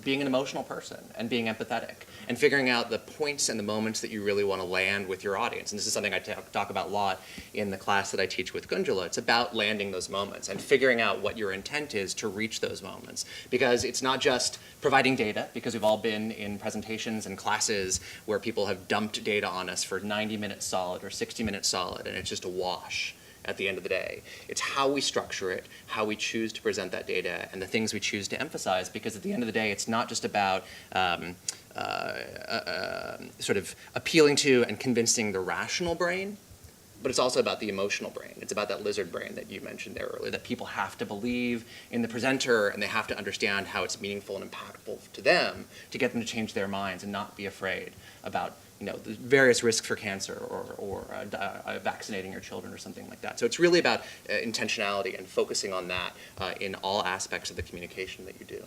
being an emotional person and being empathetic and figuring out the points and the moments that you really want to land with your audience. And this is something I talk about a lot in the class that I teach with Gunjula. It's about landing those moments and figuring out what your intent is to reach those moments. Because it's not just providing data, because we've all been in presentations and classes where people have dumped data on us for 90 minutes solid or 60 minutes solid, and it's just a wash at the end of the day. It's how we structure it, how we choose to present that data, and the things we choose to emphasize, because at the end of the day, it's not just about sort of appealing to and convincing the rational brain, but it's also about the emotional brain. It's about that lizard brain that you mentioned there earlier, that people have to believe in the presenter, and they have to understand how it's meaningful and impactful to them to get them to change their minds and not be afraid about the various risks for cancer or vaccinating your children or something like that. So it's really about intentionality and focusing on that in all aspects of the communication that you do.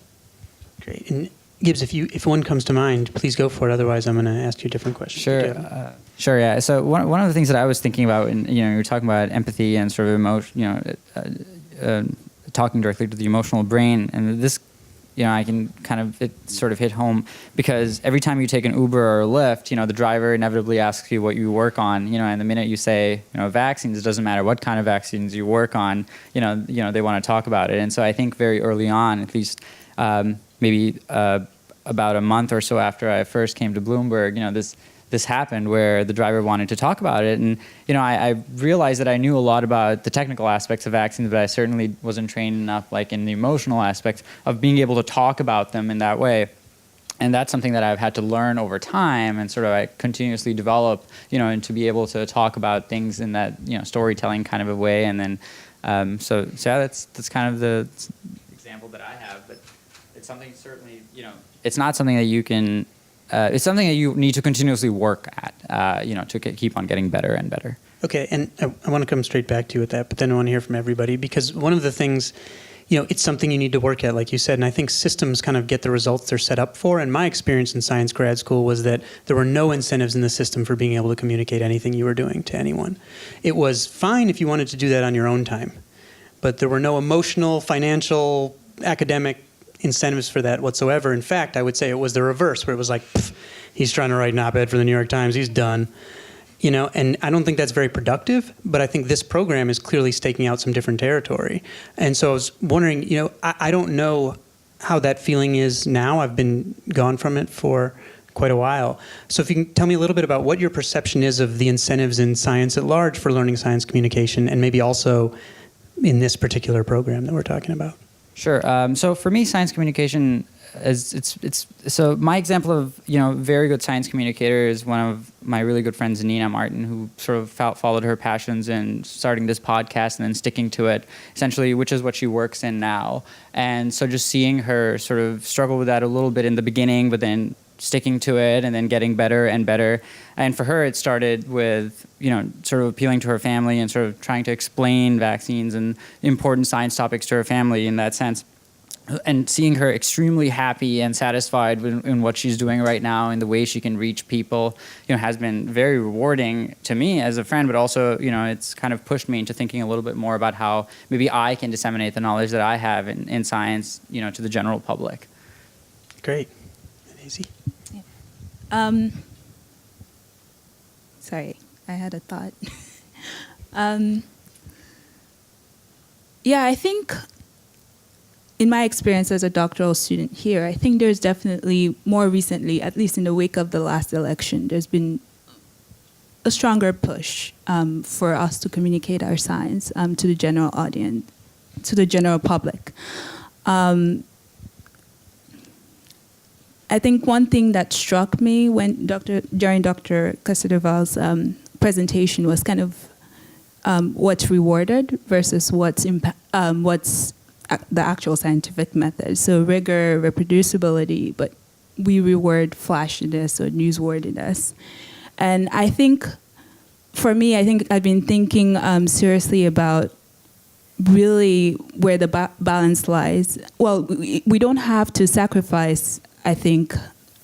Great. And Gibbs, if one comes to mind, please go for it. Otherwise, I'm going to ask you a different question. Sure. Sure. Yeah. So one of the things that I was thinking about, and you were talking about empathy and sort of emotion, talking directly to the emotional brain, and this. I can kind of, it sort of hit home because every time you take an Uber or a Lyft, the driver inevitably asks you what you work on, and the minute you say, vaccines, it doesn't matter what kind of vaccines you work on, they want to talk about it. And so I think very early on, at least maybe about a month or so after I first came to Bloomberg, this happened where the driver wanted to talk about it. And, I realized that I knew a lot about the technical aspects of vaccines, but I certainly wasn't trained enough, like in the emotional aspects of being able to talk about them in that way. And that's something that I've had to learn over time and sort of I continuously develop, and to be able to talk about things in that, storytelling kind of a way. And then, so yeah, that's kind of the example that I have, but it's something certainly, it's not something that you can, it's something that you need to continuously work at, to keep on getting better and better. Okay, and I want to come straight back to you with that, but then I want to hear from everybody, because one of the things, it's something you need to work at, like you said, and I think systems kind of get the results they're set up for, and my experience in science grad school was that there were no incentives in the system for being able to communicate anything you were doing to anyone. It was fine if you wanted to do that on your own time, but there were no emotional, financial, academic incentives for that whatsoever. In fact, I would say it was the reverse, where it was like, he's trying to write an op-ed for the New York Times, he's done. And I don't think that's very productive, but I think this program is clearly staking out some different territory. And so I was wondering, I don't know how that feeling is now. I've been gone from it for quite a while. So if you can tell me a little bit about what your perception is of the incentives in science at large for learning science communication, and maybe also in this particular program that we're talking about. Sure. So for me, science communication so my example of very good science communicator is one of my really good friends, Nina Martin, who sort of followed her passions in starting this podcast and then sticking to it, essentially, which is what she works in now. And so just seeing her sort of struggle with that a little bit in the beginning, but then sticking to it and then getting better and better. And for her, it started with, sort of appealing to her family and sort of trying to explain vaccines and important science topics to her family in that sense. And seeing her extremely happy and satisfied in what she's doing right now and the way she can reach people, has been very rewarding to me as a friend, but also, it's kind of pushed me into thinking a little bit more about how maybe I can disseminate the knowledge that I have in science, to the general public. Great. Easy. Sorry, I had a thought. I think in my experience as a doctoral student here, I think there's definitely more recently, at least in the wake of the last election, there's been a stronger push for us to communicate our science to the general audience, to the general public. I think one thing that struck me during Dr. Casadoval's presentation was kind of what's rewarded versus what's the actual scientific method. So rigor, reproducibility, but we reward flashiness or newsworthiness. And I think, for me, I think I've been thinking seriously about really where the balance lies. Well, we don't have to sacrifice, I think,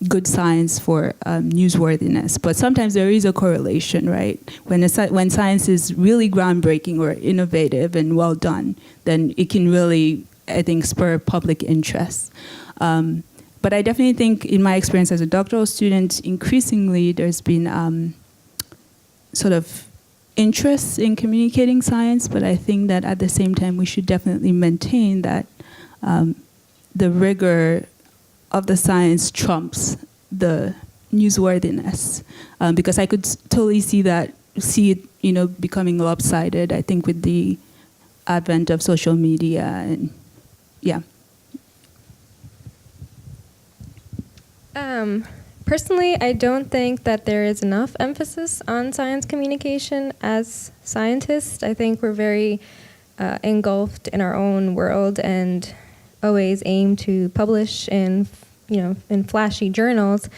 good science for newsworthiness, but sometimes there is a correlation, right? When science is really groundbreaking or innovative and well done, then it can really, I think, spur public interest. But I definitely think, in my experience as a doctoral student, increasingly there's been sort of interest in communicating science, but I think that at the same time we should definitely maintain that the rigor of the science trumps the newsworthiness, because I could totally see it, becoming lopsided. I think with the advent of social media and yeah. Personally, I don't think that there is enough emphasis on science communication as scientists. I think we're very engulfed in our own world and always aim to publish in flashy journals.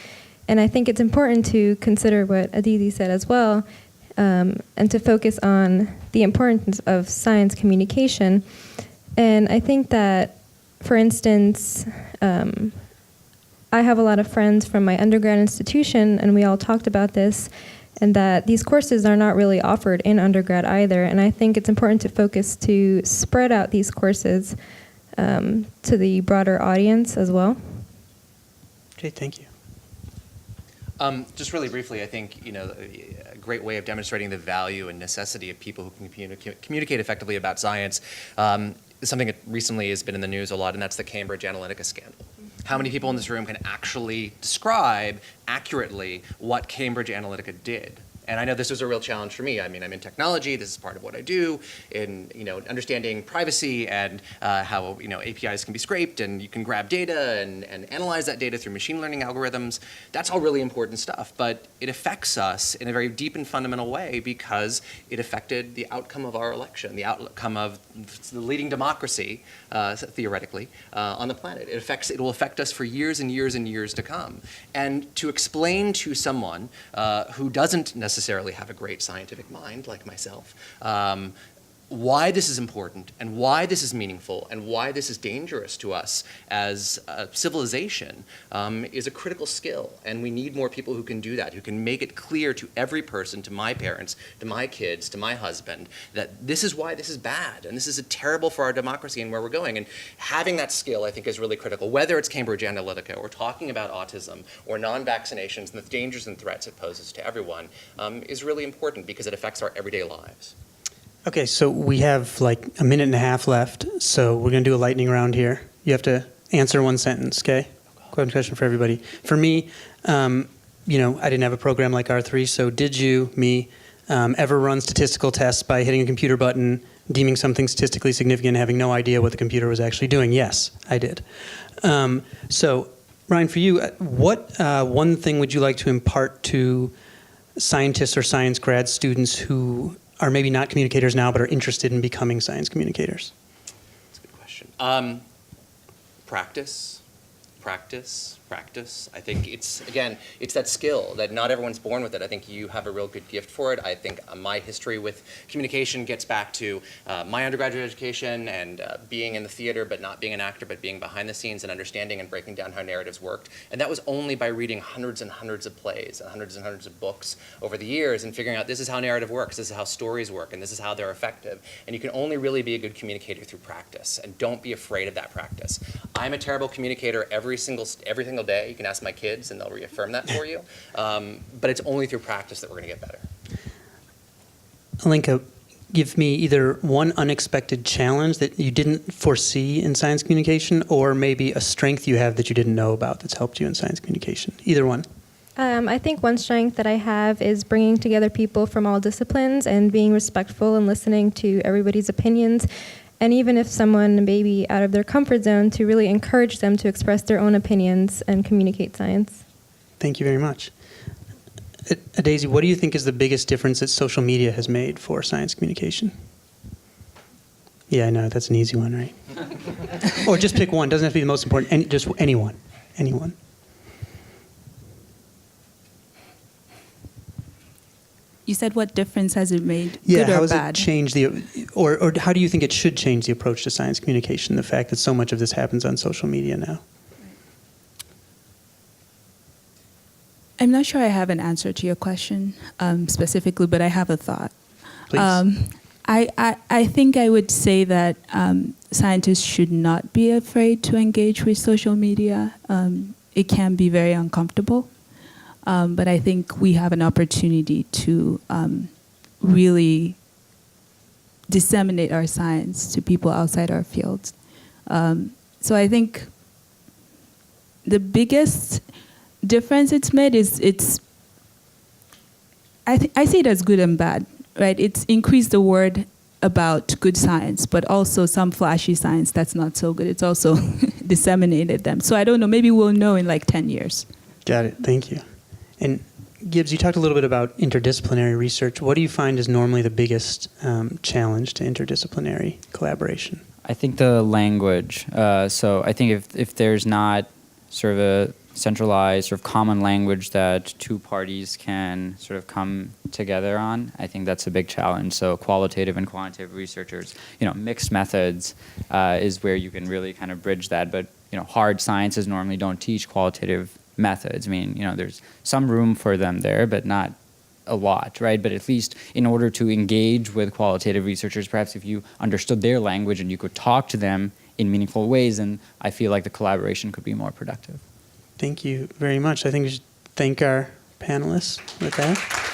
And I think it's important to consider what Aditi said as well, and to focus on the importance of science communication. And I think that, for instance, I have a lot of friends from my undergrad institution, and we all talked about this, and that these courses are not really offered in undergrad either. And I think it's important to focus to spread out these courses to the broader audience as well. Okay, thank you. Just really briefly, I think a great way of demonstrating the value and necessity of people who can communicate effectively about science is something that recently has been in the news a lot, and that's the Cambridge Analytica scandal. How many people in this room can actually describe accurately what Cambridge Analytica did? And I know this was a real challenge for me. I mean, I'm in technology. This is part of what I do in understanding privacy and how APIs can be scraped and you can grab data and analyze that data through machine learning algorithms. That's all really important stuff. But it affects us in a very deep and fundamental way because it affected the outcome of our election, the outcome of the leading democracy, theoretically, on the planet. It will affect us for years and years and years to come. And to explain to someone who doesn't necessarily have a great scientific mind like myself, why this is important and why this is meaningful and why this is dangerous to us as a civilization is a critical skill. And we need more people who can do that, who can make it clear to every person, to my parents, to my kids, to my husband, that this is why this is bad and this is terrible for our democracy and where we're going. And having that skill, I think, is really critical, whether it's Cambridge Analytica or talking about autism or non-vaccinations and the dangers and threats it poses to everyone is really important because it affects our everyday lives. Okay, so we have like a minute and a half left, so we're going to do a lightning round here. You have to answer one sentence, okay? Question for everybody. For me, I didn't have a program like R3, so did you, ever run statistical tests by hitting a computer button, deeming something statistically significant, having no idea what the computer was actually doing? Yes, I did. So, Ryan, for you, what one thing would you like to impart to scientists or science grad students who are maybe not communicators now but are interested in becoming science communicators? That's a good question. Practice. I think it's that skill that not everyone's born with it. I think you have a real good gift for it. I think my history with communication gets back to my undergraduate education and being in the theater, but not being an actor, but being behind the scenes and understanding and breaking down how narratives worked. And that was only by reading hundreds and hundreds of plays and hundreds of books over the years and figuring out this is how narrative works, this is how stories work, and this is how they're effective. And you can only really be a good communicator through practice, and don't be afraid of that practice. I'm a terrible communicator every single day. You can ask my kids and they'll reaffirm that for you. But it's only through practice that we're going to get better. Alinka, give me either one unexpected challenge that you didn't foresee in science communication or maybe a strength you have that you didn't know about that's helped you in science communication. Either one. I think one strength that I have is bringing together people from all disciplines and being respectful and listening to everybody's opinions. And even if someone may be out of their comfort zone, to really encourage them to express their own opinions and communicate science. Thank you very much. Daisy, what do you think is the biggest difference that social media has made for science communication? Yeah, I know, that's an easy one, right? Or just pick one, doesn't have to be the most important, just anyone. You said what difference has it made, Yeah, good how or has bad? it changed or how do you think it should change the approach to science communication, the fact that so much of this happens on social media now? I'm not sure I have an answer to your question specifically, but I have a thought. Please. I think I would say that scientists should not be afraid to engage with social media. It can be very uncomfortable, but I think we have an opportunity to really disseminate our science to people outside our fields. So I think the biggest difference it's made is I see it as good and bad, right? It's increased the word about good science, but also some flashy science that's not so good. It's also disseminated them. So I don't know, maybe we'll know in like 10 years. Got it. Thank you. And Gibbs, you talked a little bit about interdisciplinary research. What do you find is normally the biggest challenge to interdisciplinary collaboration? I think the language. So I think if there's not sort of a centralized sort of common language that two parties can sort of come together on, I think that's a big challenge. So qualitative and quantitative researchers, mixed methods is where you can really kind of bridge that. But hard sciences normally don't teach qualitative methods. I mean, there's some room for them there, but not a lot, right? But at least in order to engage with qualitative researchers, perhaps if you understood their language and you could talk to them in meaningful ways, then I feel like the collaboration could be more productive. Thank you very much. I think we should thank our panelists with that.